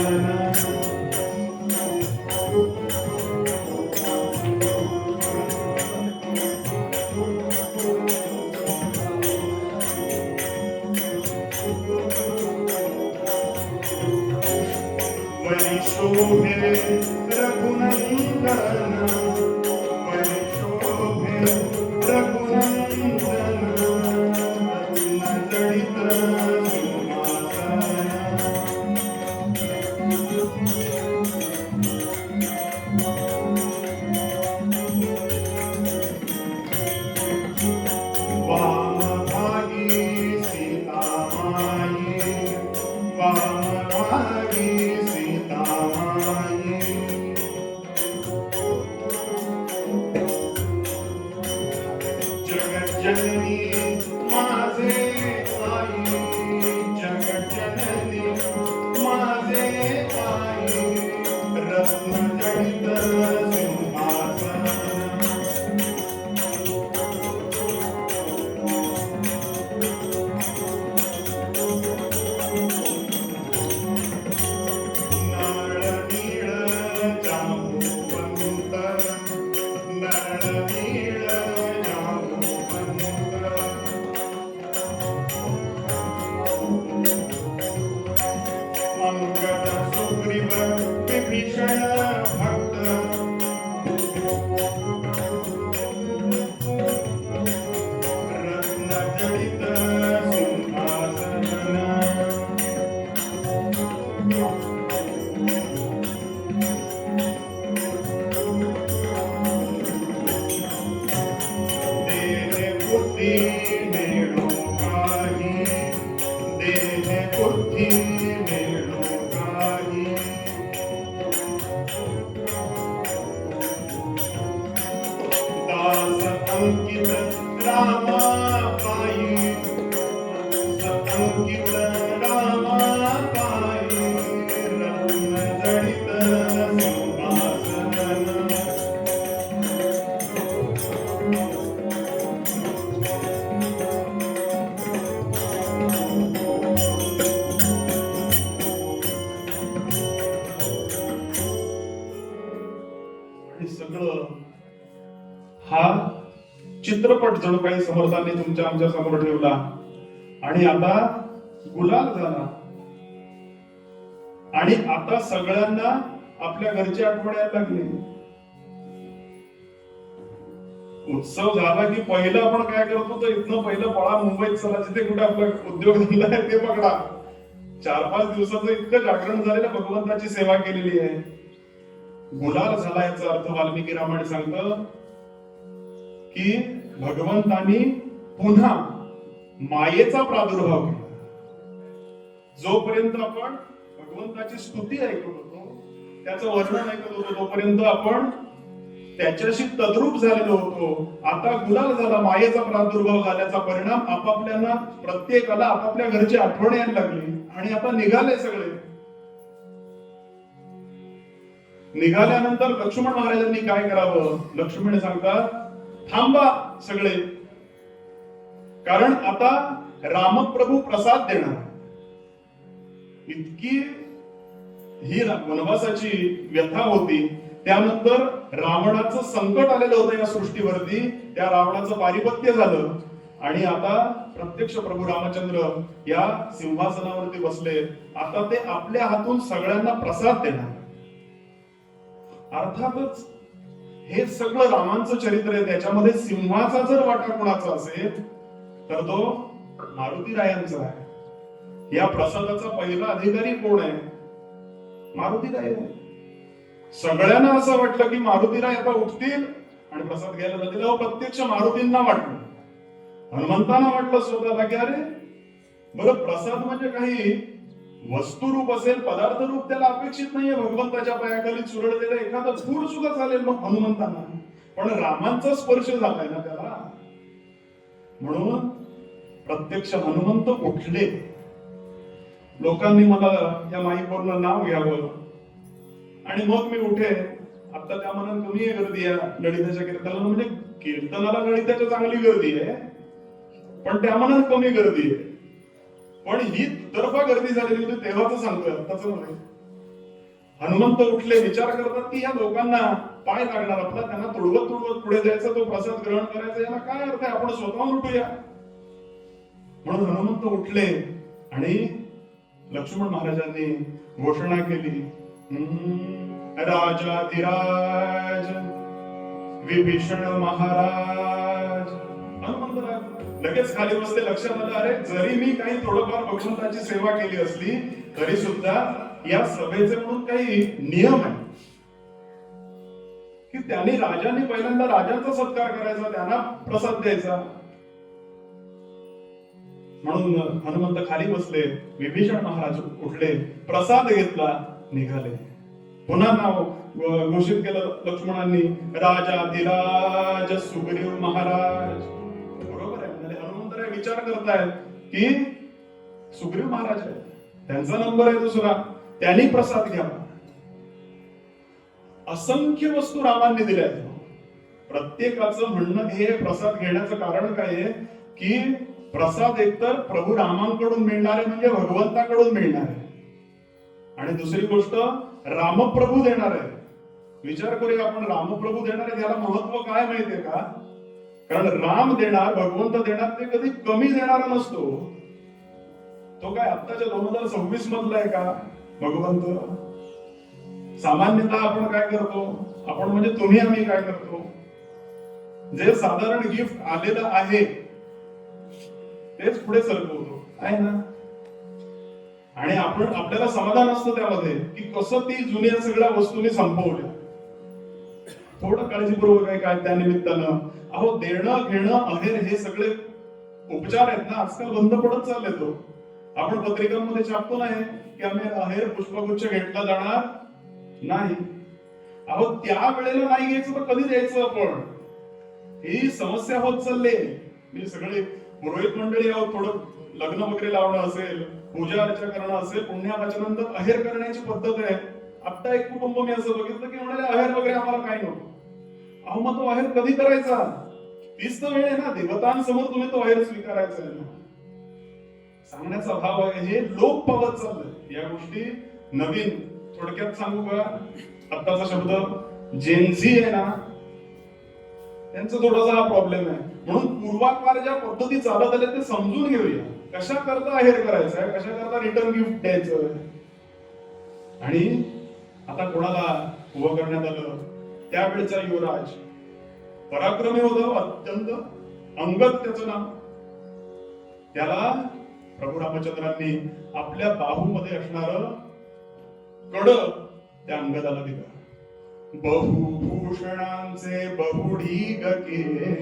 परिशोभे रघुनंदन परिशोभे रघुनंदन रत्नजडित सिंहासन वामभागी सीतामाई वामभागी सीतामाई जगज्जननी माझे आई जगज्जननी माझे आई रत्नजडित सिंहासन नळनीळ जांबुवंत नळनीळ जांबुवंत अंगद सुग्रीव विभीषण भक्त रत्नजडित सिंहासन देह बुद्धी मेळो काही देह बुद्धी मेळो काही दास अंकित रामा पायी अंकित रामा पायी रत्नजडित सिंहासन आणि सगळं हा चित्रपट जणू काही समर्थांनी तुमच्या आमच्या समोर ठेवला आणि आता गुलाल झाला आणि आता सगळ्यांना आपल्या घरची आठवण यायला लागली. उत्सव झाला की पहिलं आपण काय करतो तर इथनं पहिलं पळा मुंबईत चला जिथे कुठे आपला उद्योग धंदा आहे ते पकडा. 4-5 दिवसाचं इतकं जागरण झालेलं भगवंताची सेवा केलेली आहे. गुलाल झाला याचा अर्थ वाल्मिकी रामायण सांगतं की भगवंतानी पुन्हा मायेचा प्रादुर्भाव केला. जोपर्यंत आपण भगवंताची स्तुती ऐकत होतो त्याचं वर्णन ऐकत होतो तोपर्यंत आपण त्याच्याशी तद्रूप झालेलो होतो. आता गुलाल झाला मायेचा प्रादुर्भाव झाल्याचा परिणाम आपापल्यांना प्रत्येकाला आपापल्या घरची आठवण यायला लागली आणि आता निघाले सगळे. निघाल्यानंतर लक्ष्मण महाराजांनी काय करावं. लक्ष्मण सांगतात थांबा सगळे कारण आता रामप्रभू प्रसाद देणार. इतकी ही वनवासाची व्यथा होती. त्यानंतर रावणाचं संकट आलेलं होतं या सृष्टीवरती. त्या रावणाचं पारिपत्य झालं आणि आता प्रत्यक्ष प्रभू रामचंद्र या सिंहासनावरती बसले. आता ते आपल्या हातून सगळ्यांना प्रसाद देणार. अर्थातच हे सगळं रामांचं चरित्र आहे. त्याच्यामध्ये सिंहाचा जर वाटा कोणाचा असेल तर तो मारुतीरायांचा आहे. या प्रसादाचा पहिला अधिकारी कोण आहे. मारुतीराय. सगळ्यांना असं वाटलं की मारुतीराय आता उठतील आणि प्रसाद घ्यायला जातील. प्रत्यक्ष मारुतींना वाटलं हनुमंतांना वाटलं स्वतःला की अरे बरं प्रसाद म्हणजे काही वस्तुरूप असेल पदार्थ रूप त्याला अपेक्षित नाहीये. भगवंताच्या पायाखाली चुरडलेलं एखादं फूड सुद्धा चालेल मग हनुमंतांना. पण रामांचा स्पर्श झालाय ना त्याला म्हणून प्रत्यक्ष हनुमंत उठले. लोकांनी मला या माईकवरनं नाव घ्यावं आणि मग मी उठे. आता त्या मनात कमी आहे गर्दी या ललिताच्या कीर्तनाला. म्हणजे कीर्तनाला ललिताच्या चांगली गर्दी आहे पण त्या मनात कमी गर्दी आहे. पण ही दुतर्फा गर्दी झालेली होती तेव्हाच सांगतोय आताच मध्ये. हनुमंत उठले विचार करतात की या लोकांना पाय लागणार आपला. त्यांना तुडवत तुडवत पुढे जायचं तो प्रसाद ग्रहण करायचा याला काय अर्थ आहे. आपण स्वतःहून उठूया. म्हणून हनुमंत उठले आणि लक्ष्मण महाराजांनी घोषणा केली राजाधिराज विभीषण महाराज. हनुमंतराय लगेच खाली बसले. लक्षात आलं, अरे जरी मी काही थोडंफार भगवंताची सेवा केली असली तरी सुद्धा या सभेचे म्हणून काही नियम आहे की त्यांनी राजांनी पहिल्यांदा राजांचा सत्कार करायचा, त्यांना प्रसाद द्यायचा. म्हणून हनुमंत खाली बसले. विभीषण महाराज उठले, प्रसाद घेतला, निघाले. पुन्हा नाव घोषित केलं लक्ष्मणांनी, राजाधिराज सुग्रीव महाराज. बरोबर आहे, म्हणजे हनुमंतराय विचार करतायत की सुग्रीव महाराज आहे, त्यांचा नंबर आहे दुसरा, त्यांनी प्रसाद घ्यावा. असंख्य वस्तू रामांनी दिल्या. प्रत्येकाचं म्हणणं हे प्रसाद घेण्याचं कारण काय आहे की प्रसाद एकतर प्रभू रामांकडून मिळणार आहे, म्हणजे भगवंताकडून मिळणार आहे, आणि दुसरी गोष्ट रामप्रभू देणार आहे. विचार करूया आपण, रामप्रभू देणार आहे याला महत्व काय माहितीये का? कारण राम देणार, भगवंत देणार, ते कधी कमी देणारा नसतो. तो काय आत्ताच्या 2026 मधला आहे का भगवंत? सामान्यतः आपण काय करतो, आपण म्हणजे तुम्ही आम्ही काय करतो, जे साधारण गिफ्ट आलेलं आहे तेच पुढे सरकवतो, आहे ना? आणि आपण आपल्याला समाधान असतं त्यामध्ये की कसं ती जुन्या सगळ्या वस्तूंनी संपवल्या. थोडं काळजीपूर्वक आहे काय त्या निमित्तानं. अहो, देणं घेणं अहेर हे सगळे उपचार आहेत ना, आजकाल बंद पडत चालले. तो आपण पत्रिकांमध्ये छापतो नाही की आम्ही अहेर पुष्पगुच्छ घेतला जाणार नाही. अहो, त्या वेळेला नाही घ्यायचं तर कधी द्यायचं आपण? ही समस्या होत चालली. मी सगळे पुरोहित मंडळी आहोत, थोडं लग्न वगैरे लावणं असेल, पूजा अर्चा करणं असेल, पुण्यावाचनानंतर अहेर करण्याची पद्धत आहे. आता एक कुटुंब मी असं बघितलं की म्हणाले अहेर वगैरे आम्हाला काही नको. अहो, मग तो अहेर कधी करायचा? तीच तर वेळ आहे ना, देवतांसमोर तुम्ही तो अहेर स्वीकारायचा आहे ना. सांगण्याचा भाव आहे, हे लोक पावत चाललंय या गोष्टी. नवीन थोडक्यात सांगू का, आत्ताचा शब्द जेनझी आहे ना, त्यांचा थोडासा हा प्रॉब्लेम आहे. म्हणून पूर्वापार ज्या पद्धती चालत आल्या ते समजून घेऊया. कशा करता अहेर करायचं आहे, कशा करता रिटर्न गिफ्ट द्यायचं. आणि आता कोणाला उभं करण्यात आलं, त्यावेळेचा युवराज पराक्रमी होता अत्यंत, अंगद त्याचं नाव. त्याला प्रभू रामचंद्रांनी आपल्या बाहूमध्ये असणार कड त्या अंगदाला दिलं. बहुभूषणांचे बहुढीग केले,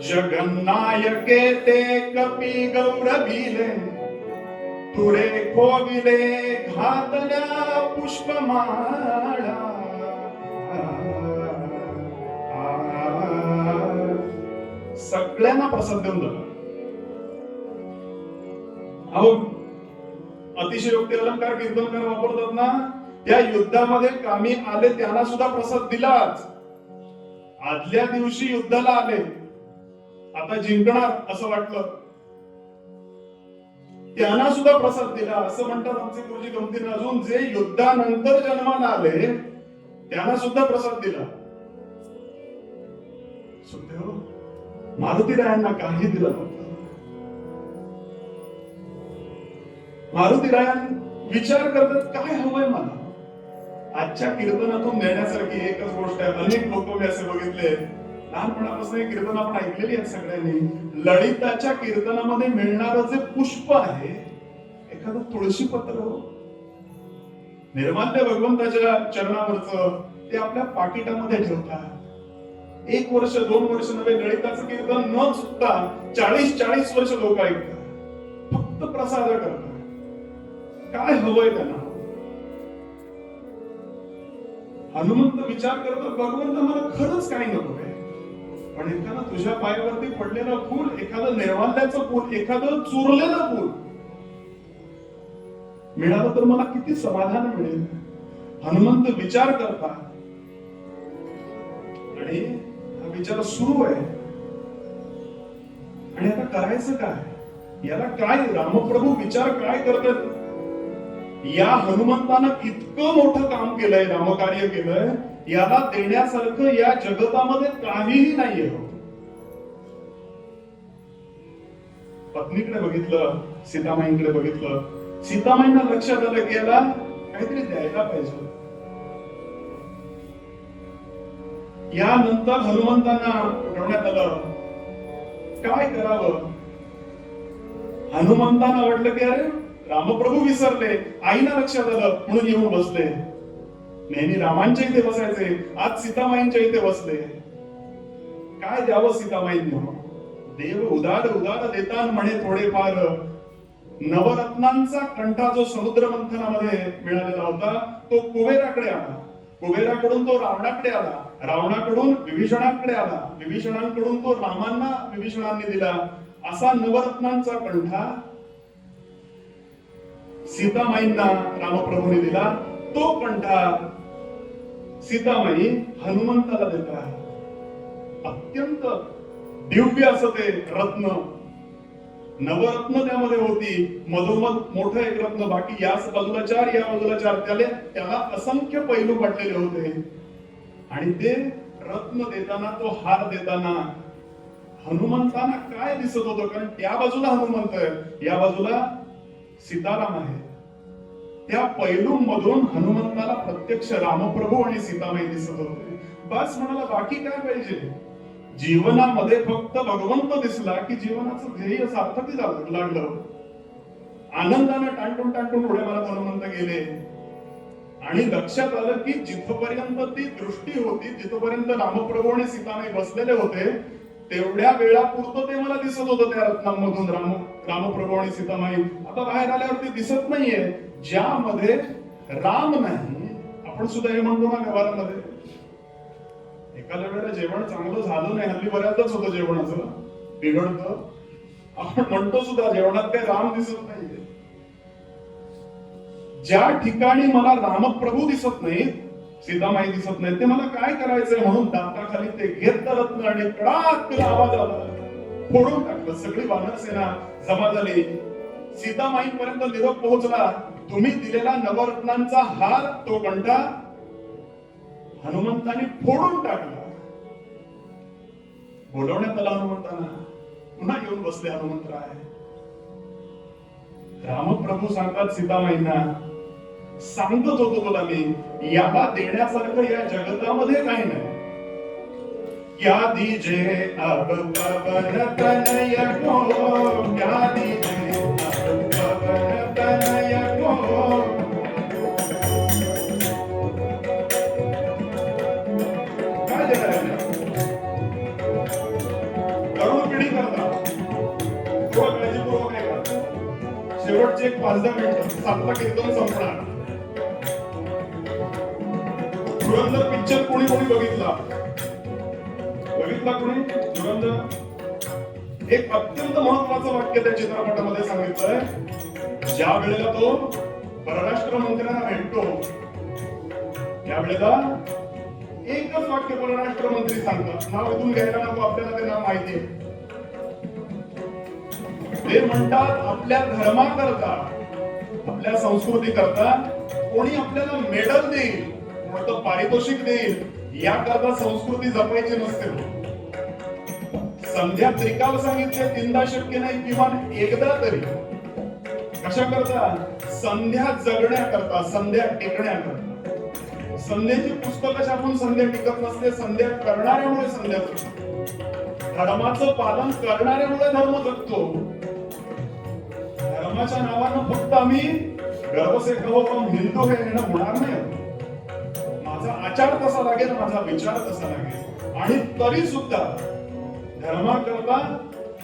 जगन्नायके ते कपी गौरविले, तुरे खोविले घातल्या पुष्पमाळा. सगळ्यांना प्रसाद देऊन झाला. अहो, अतिशयोक्ती अलंकार कीर्तनकार वापरतात ना, त्या युद्धामध्ये कामी आले त्यांना सुद्धा प्रसाद दिलाच. आदल्या दिवशी युद्धाला आले, आता जिंकणार असं वाटलं, त्यांना सुद्धा प्रसाद दिला. असं म्हणतात आमचे गुरुजी गमतीने, अजून जे युद्धानंतर जन्माला आले त्यांना सुद्धा प्रसाद दिला. सुखदेव मारुतीरायांना काही दिलं नव्हतं. मारुतीरायन विचार करतात काय हवंय मला. आजच्या कीर्तनातून देण्यासारखी एकच गोष्ट आहे. अनेक लोक मी असे बघितले, लहानपणापासून हे कीर्तन आपण ऐकलेली आहेत सगळ्यांनी. ललिताच्या कीर्तनामध्ये मिळणारं जे पुष्प आहे, एखादं तुळशी पत्र, निर्माल्य भगवंताच्या चरणावरचं, ते आपल्या पाकिटामध्ये ठेवतात. 1 वर्ष 2 वर्ष नव्हे, ललिताचं कीर्तन न चुकता 40-40 वर्ष लोक ऐकतात, फक्त प्रसाद करतात. काय हवंय त्यांना? हनुमंत विचार करतो, भगवंत मला खरंच काही नकोय, पण एखादं तुझ्या पायावरती पडलेलं फूल, एखादं निर्माल्याचं फूल, एखादं चुरलेलं फूल मिळालं तर मला किती समाधान मिळेल. हनुमंत विचार करतात आणि हा विचार सुरू आहे. आणि आता करायचं काय? याला काय रामप्रभू विचार काय करतात? या हनुमंतानं इतकं मोठं काम केलंय, रामकार्य केलंय, याला देण्यासारखं या जगतामध्ये काहीही नाहीये. पत्नीकडे बघितलं, सीतामाईंकडे बघितलं, सीतामाईंना लक्षात आलं की याला काहीतरी द्यायला पाहिजे. यानंतर हनुमंतांना ठरवण्यात आलं काय करावं. हनुमंतांना वाटलं की अरे रामप्रभू विसरले, आईना लक्षात आलं म्हणून येऊन बसले. नेहमी रामांच्या इथे बसायचे, आज सीतामाईंच्या इथे बसले. काय द्यावं सीतामाईंना. देव उदार उदार देतान म्हणे थोडेफार. नवरत्नांचा कंठा जो समुद्र मंथनामध्ये मिळालेला होता तो कुबेराकडे आला. कुबेराकडून तो रावणाकडे आला, रावणाकडून विभीषणाकडे आला, विभीषणांकडून तो रामांना विभीषणांनी दिला. असा नवरत्नांचा कंठा सीतामाईंना रामप्रभूने दिला. तो कंठा सीतामाई हनुमंताला देतात. अत्यंत दिव्य असं ते रत्न, नवरत्न त्यामध्ये होती. मधोमध मोठं एक रत्न, बाकी याच बाजूला चार, या बाजूला चार, त्याला असंख्य पैलू वाटलेले होते. आणि ते रत्न देताना, तो हार देताना हनुमंतांना काय दिसत होतं. कारण त्या बाजूला हनुमंत आहे, या बाजूला सीताराम आहे. त्या पैलूंमधून हनुमंताला प्रत्यक्ष रामप्रभू आणि सीतामाई दिसत होते. बस म्हणाला बाकी काय पाहिजे. जीवनामध्ये फक्त भगवंत दिसला की जीवनाचं ध्येय सार्थकी लागलं. आनंदाने टांटून टांटून उड्या मारत हनुमंत गेले. आणि लक्षात आलं की जिथपर्यंत ती दृष्टी होती, जिथपर्यंत रामप्रभू आणि सीतामाई बसलेले होते, तेवढ्या वेळापुरतं ते मला दिसत होतं त्या रत्नांमधून रामप्रभू आणि सीतामाई. आता बाहेर आल्यावरती दिसत नाहीये. ज्यामध्ये राम नाही, आपण सुद्धा हे म्हणतो ना व्यवहारामध्ये, एखाद्या वेळेला जेवण चांगलं झालं नाही, हल्ली बऱ्याचदाच होतं जेवणाचं बिघडतं, आपण म्हणतो सुद्धा जेवणात काही राम दिसत नाहीये. ज्या ठिकाणी मला रामप्रभू दिसत नाहीत, सीतामाई दिसत नाही, ते मला काय करायचंय म्हणून दाताखाली ते घेतलं रत्न आणि कडाक आवाज आला, फोडून टाकलं. सगळी वानरसेना जमा झाली. सीतामाईंपर्यंत निरोप पोहोचला, तुम्ही दिलेला नवरत्नांचा हार, तो कंठा हनुमंतांनी फोडून टाकला. बोलवण्यात आला हनुमंतांना, पुन्हा येऊन बसले हनुमंतराय. रामप्रभू सांगतात सीतामाईंना, सांगत होतो तुला मी, याला देण्यासारखं या जगतामध्ये काही नाही. क्या दीजे अब पवन तनय को, क्या दीजे अब पवन तनय को. काय देणार तरुण पिढी करता थोडं काळजीपूर्वक आहे का. शेवटचे एक 5-10 मिनिट, 7ला कीर्तन संपणार. धुरंधर पिक्चर कोणी बघितला कोणी धुरंधर. एक अत्यंत महत्वाचं वाक्य त्या चित्रपटामध्ये सांगितलंय. ज्या वेळेला तो परराष्ट्र मंत्र्यांना भेटतो, त्यावेळेला एकच वाक्य परराष्ट्र मंत्री सांगतात, नाव इथून घ्यायला नको, आपल्याला ते नाव माहिती आहे. ते म्हणतात, आपल्या धर्माकरता, आपल्या संस्कृती करता कोणी आपल्याला मेडल देईल, कोणतं पारितोषिक देईल, याकरता संस्कृती जपायची नसते. संध्या त्रिकाल सांगितले, 3दा शक्य नाही, किमान एकदा तरी. कशा करता? संध्या जगण्याकरता, संध्या टिकण्याकरता. संध्याची पुस्तकं छापून संध्या टिकत नसते, संध्या करणाऱ्यामुळे संध्या जगतो. धर्माचं पालन करणाऱ्यामुळे धर्म जगतो. धर्माच्या नावानं फक्त आम्ही गर्व से कहो हम हिंदू हे येणं होणार नाही. माझा आचार तसा लागेल, माझा विचार तसा लागेल. आणि तरी सुद्धा धर्माकरता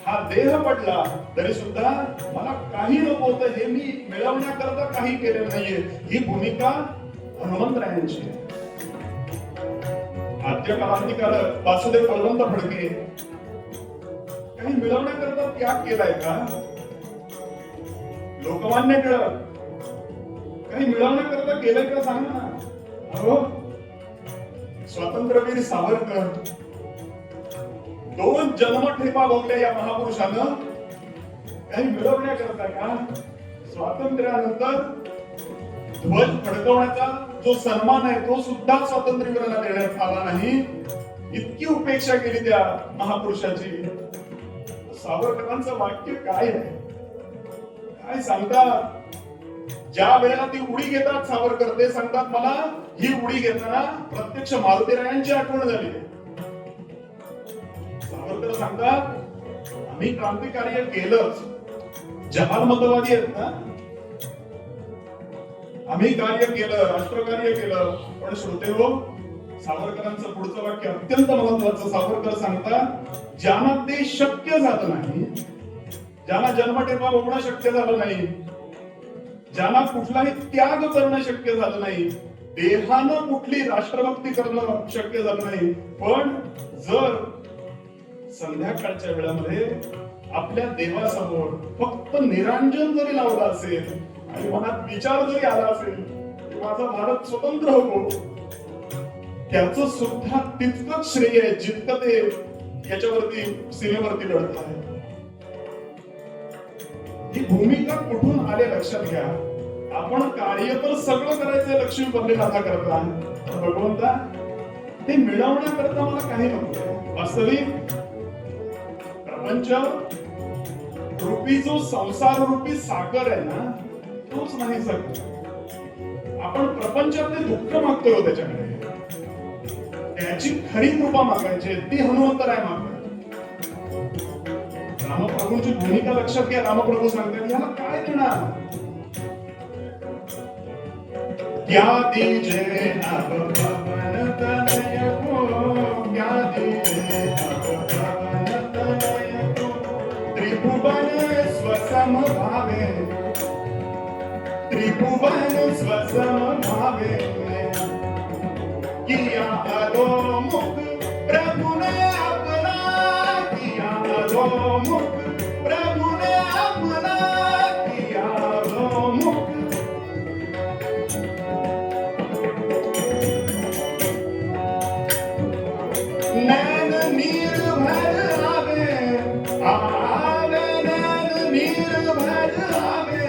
हा देह पडला तरी सुद्धा मला काही नको होतं, हे मी मिळवण्याकरता काही केलेलं नाहीये. ही भूमिका हनुमंतरायांची आहे. आद्य क्रांतिकारक वासुदेव बळवंत फडके काही मिळवण्याकरता त्याग केलाय का? लोकमान्य टिळक काही मिळवण्याकरता केलंय का? सांगा ना. अहो, स्वातंत्र्यवीर सावरकर 2 जन्मठेपा भोगल्या या महापुरुषानं काही मिळवण्याकरता का? स्वातंत्र्यानंतर ध्वज फडकवण्याचा जो सन्मान आहे तो सुद्धा स्वातंत्र्यवीरांना देण्यात आला नाही. इतकी उपेक्षा केली त्या महापुरुषाची. सावरकरांचं वाक्य काय आहे, काय सांगतात? ज्या वेळेला ती उडी घेतात सावरकर, ते सांगतात मला ही उडी घेताना प्रत्यक्ष मारुतीरायांची आठवण झाली. सावरकर सांगतात आम्ही क्रांतिकार्य केलंच, जहालमतवादी आहेत ना, आम्ही कार्य केलं, राष्ट्रकार्य केलं, पण श्रोते हो, सावरकरांचं पुढचं वाक्य अत्यंत महत्वाचं. सावरकर सांगतात ज्यांना ते शक्य झालं नाही, ज्यांना जन्मठेपा होणं शक्य झालं नाही, ज्यांना कुठलाही त्याग करणं शक्य झालं नाही, देहानं कुठली राष्ट्रभक्ती करणं शक्य झालं नाही, पण जर संध्याकाळच्या वेळामध्ये आपल्या देवासमोर फक्त निरांजन जरी लावलं असेल आणि मनात विचार जरी आला असेल की माझा भारत स्वतंत्र होतो, त्याचं सुद्धा तितकंच श्रेय आहे जितकं ते याच्यावरती सीमेवरती लढत आहे. ही भूमिका कुठून आले लक्षात घ्या. आपण कार्य तर सगळं करायचंय लक्ष्मी बदलेनाथा करता, भगवंता ते मिळवण्याकरता मला काही नको. वास्तविक प्रपंच रूपी जो संसार रूपी सागर आहे ना, तोच नाही सगळं. आपण प्रपंचातले दुःख मागतोय त्याच्याकडे, त्याची खरी कृपा मागायची ती हनुमंतराय मागतात. रामप्रभूंची भूमिका लक्षात घ्या. रामप्रभू सांगतात याला काय देणार, क्या दीजे अब पवन तनय को, क्या दीजे अब पवन तनय को, त्रिभुवन स्वसम भावे, त्रिभुवन स्वसम भावे, किया अधोमुख प्रभु ने अपना, किया अधोमुख प्रभु ने अपना, किया अधोमुख. नैन नीर भर आवे, आवे नैन नीर भर आवे,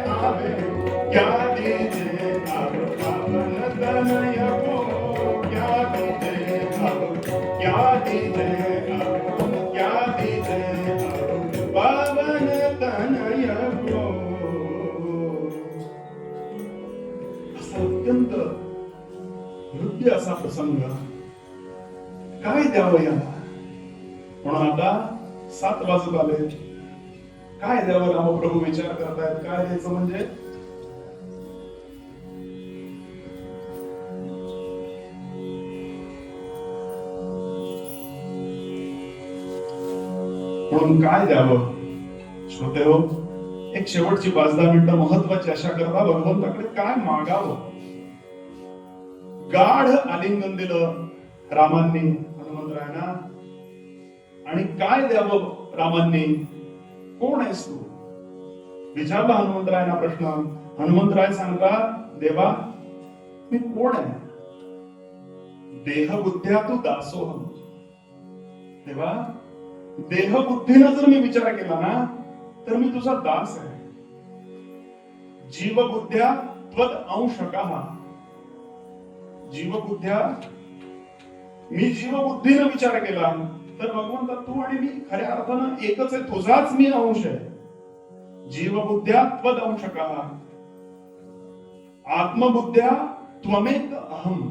आवे क्या दीजे अब पवन तनय को, क्या दीजे अब, क्या दीजे अब, क्या दीजे अब पवन तनय को. असा अत्यंत योग्य असा प्रसंग, काय द्यावं याला. म्हणून आता 7 वाजत आले, काय द्यावं रामप्रभू विचार करतायत. काय द्यायचं म्हणजे म्हणून काय द्यावं. श्रोते हो, एक शेवटची 5-10 मिनिटं महत्वाची अशा करता भगवंताकडे काय मागावं. गाढ आलिंगन दिलं रामांनी हनुमंतरायांना, आणि काय द्यावं रामांनी. कोण आहेस तू विचारला हनुमंतरायांना प्रश्न. हनुमंतराय सांगतात देवा मी कोण आहे. देहबुद्ध्या तू दासोहम. देवा देहबुद्धीनं जर मी विचार केला ना तर मी तुझा दास आहे. जीवबुद्ध्या त्वद अंशकः. जीवबुद्ध्या मी जीवबुद्धीनं विचार केला तर भगवंता तू आणि मी खऱ्या अर्थानं एकच आहे, तुझाच मी अंश आहे. जीवबुद्ध्या त्वद अंशकः, आत्मबुद्ध्या त्वमेक अहम.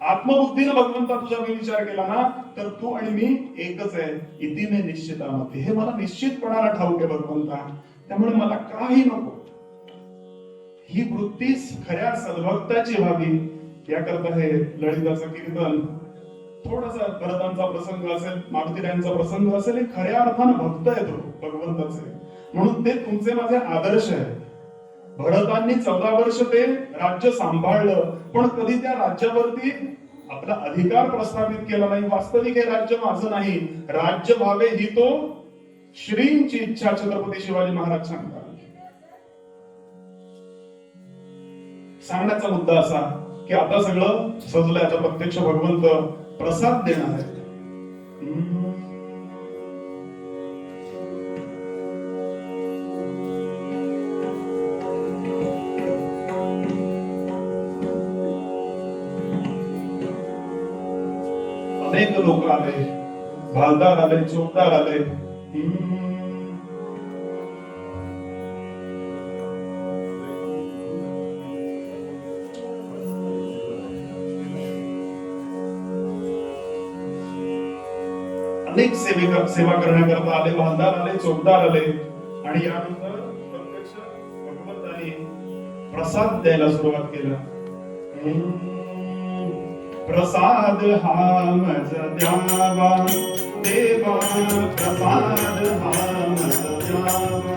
आत्मबुद्धीनं भगवंता तुझा मी विचार केला ना तर तू आणि मी एकच आहे. इति मे निश्चितामती. हे मला निश्चितपणाला ठाऊक आहे भगवंता, त्यामुळे मला काही नको. ही वृत्ती खऱ्या सद्भक्ताची व्हावी याकरता हे ललिताचं कीर्तन, थोडासा भरतांचा प्रसंग असेल, मारुतीरायांचा प्रसंग असेल, हे खऱ्या अर्थानं भक्त आहे तो भगवंताचे. म्हणून ते तुमचे माझे आदर्श आहे. भरतांनी 14 वर्ष ते राज्य सांभाळलं, पण कधी त्या राज्यावरती आपला अधिकार प्रस्थापित केला नाही. वास्तविक हे राज्य माझं नाही, राज्य व्हावे ही तो श्रींची इच्छा छत्रपती शिवाजी महाराज सांगतात. सांगण्याचा मुद्दा असा की आता सगळं सजलंय, आता प्रत्यक्ष भगवंत प्रसाद देणार आहे. अनेक लोक आले, भालदार आले, चोपदार आले. अनेक सेवा करण्याकरता आले, वाहनदार आले, चौकदार आले आणि यानंतर प्रत्यक्ष भगवंतांनी प्रसाद द्यायला सुरुवात केला. प्रसाद हा मज द्यावा देवा, प्रसाद हा मज द्यावा.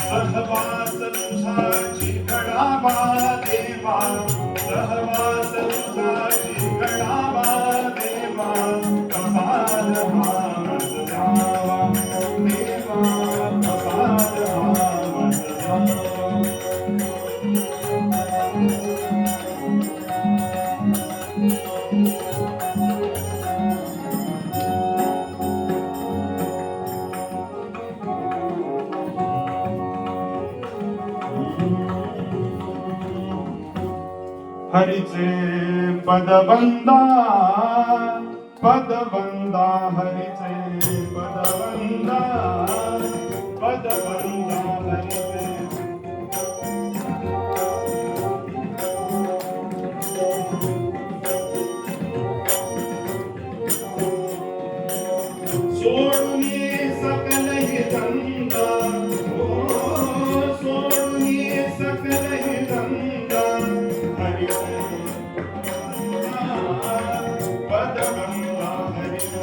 सहवास तुझाची घडावा देवा, सहवास तुझाची घडावा देवा, प्रसाद हा मज द्यावा देवा, प्रसाद हा मज द्यावा. हरीचे पदबंदा पदबंदा, हरीचे पदबंदा पदबंदा, हरीचे सोडून सकल हे धंदा, सोडून सकल हे धंदा, पदबंदा हरिचे.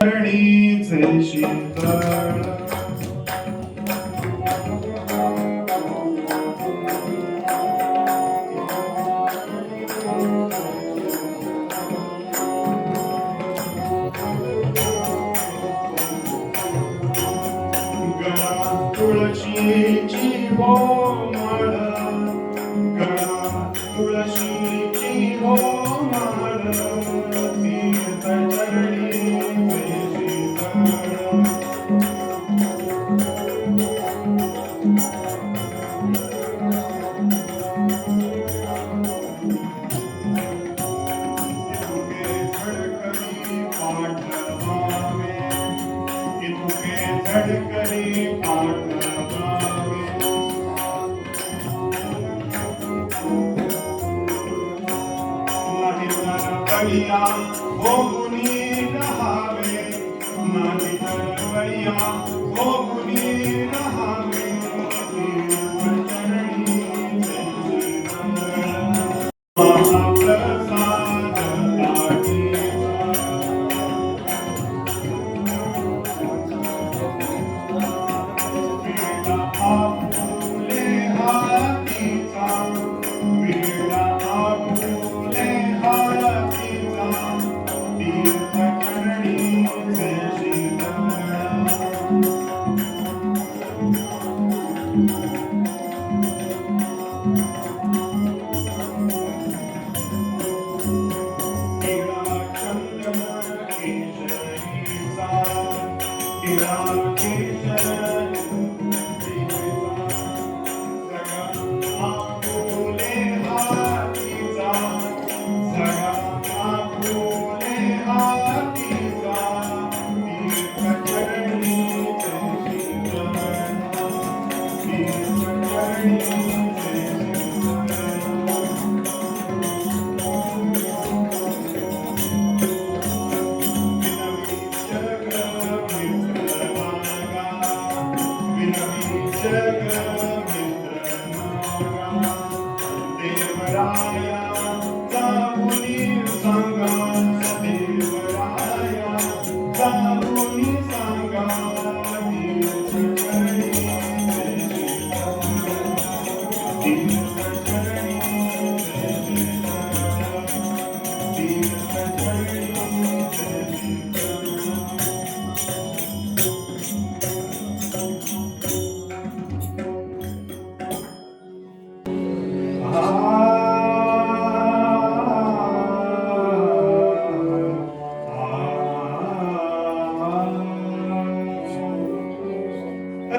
चरणीचे शीतळ गळा तुळशीची हो माळ, गळा तुळशीची हो माळ, तीर्थ चरणी धडकरी पाठवावे, नाही तर बळिया होऊनी रहावे, नाही तर बळिया होऊनी रहावे. महाप्रसाद लाडीचा तीर्थचरणीचे शीतळ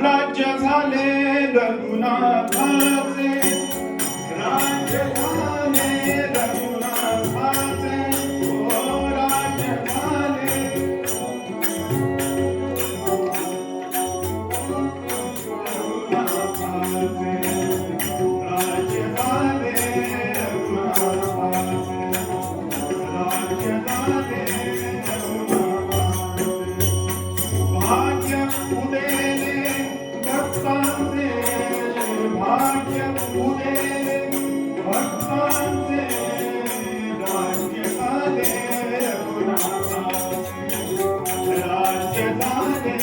राज्य झाले रघुनाथाचे, राज्य झाले रघुनाथाचे, ओ राज्य झाले रघुनाथाचे, राज्य झाले रघुनाथाचे, राज्य झाले रघुनाथाचे, भाग्य उदेले भक्तांचे, भाग्य उदेले भक्तांचे, राज्य झाले रघुनाथाचे, राज्य झाले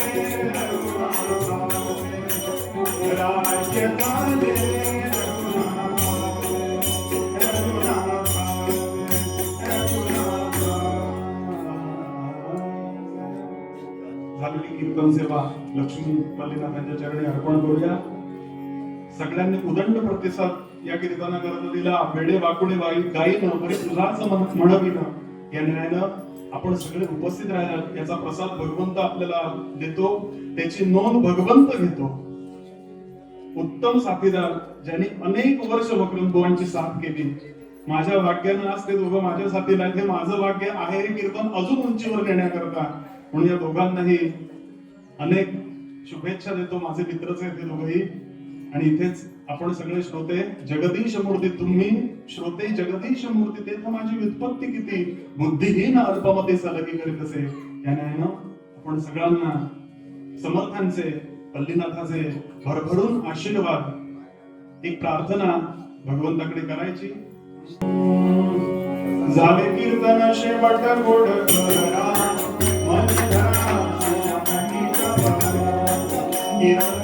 रघुनाथाचे, राज्य झाले रघुनाथाचे, रघुनाथाचे, रघुनाथाचे. झालेली कीर्तन सेवा लक्ष्मी मल्लिनाथांच्या चरणी अर्पण करूया. सगळ्यांनी उदंड प्रतिसाद या कीर्तनाकरता दिला. वेडे वाकुडे गाईनं बरे तुझाच म्हणविनं या न्यायानं आपण सगळे उपस्थित राहिला. याचा प्रसाद भगवंत आपल्याला देतो, त्याची नोंद भगवंत घेतो. उत्तम साथीदार ज्यांनी अनेक वर्ष वक्रंभुवांची साथ केली. माझ्या भाग्यानं आज ते दोघं माझ्या साथीला आहेत. हे माझं भाग्य आहे हे कीर्तन अजून उंचीवर नेण्याकरता. म्हणून या दोघांनाही अनेक शुभेच्छा देतो. माझे मित्रच आहेत ते दोघंही. आणि इथेच आपण सगळे श्रोते जगदीश मूर्ती, तुम्ही श्रोते जगदीश मूर्ती, तेथ माझी व्युत्पत्ती किती, बुद्धिहीन अल्पमते सलगी करीत असे. या न्यायानं आपण सगळ्यांना समर्थांचे, पल्लीनाथाचे भरभरून आशीर्वाद, एक प्रार्थना भगवंताकडे करायची. झाले कीर्तन शेवट गोड करा, मन धरा, कीर्तन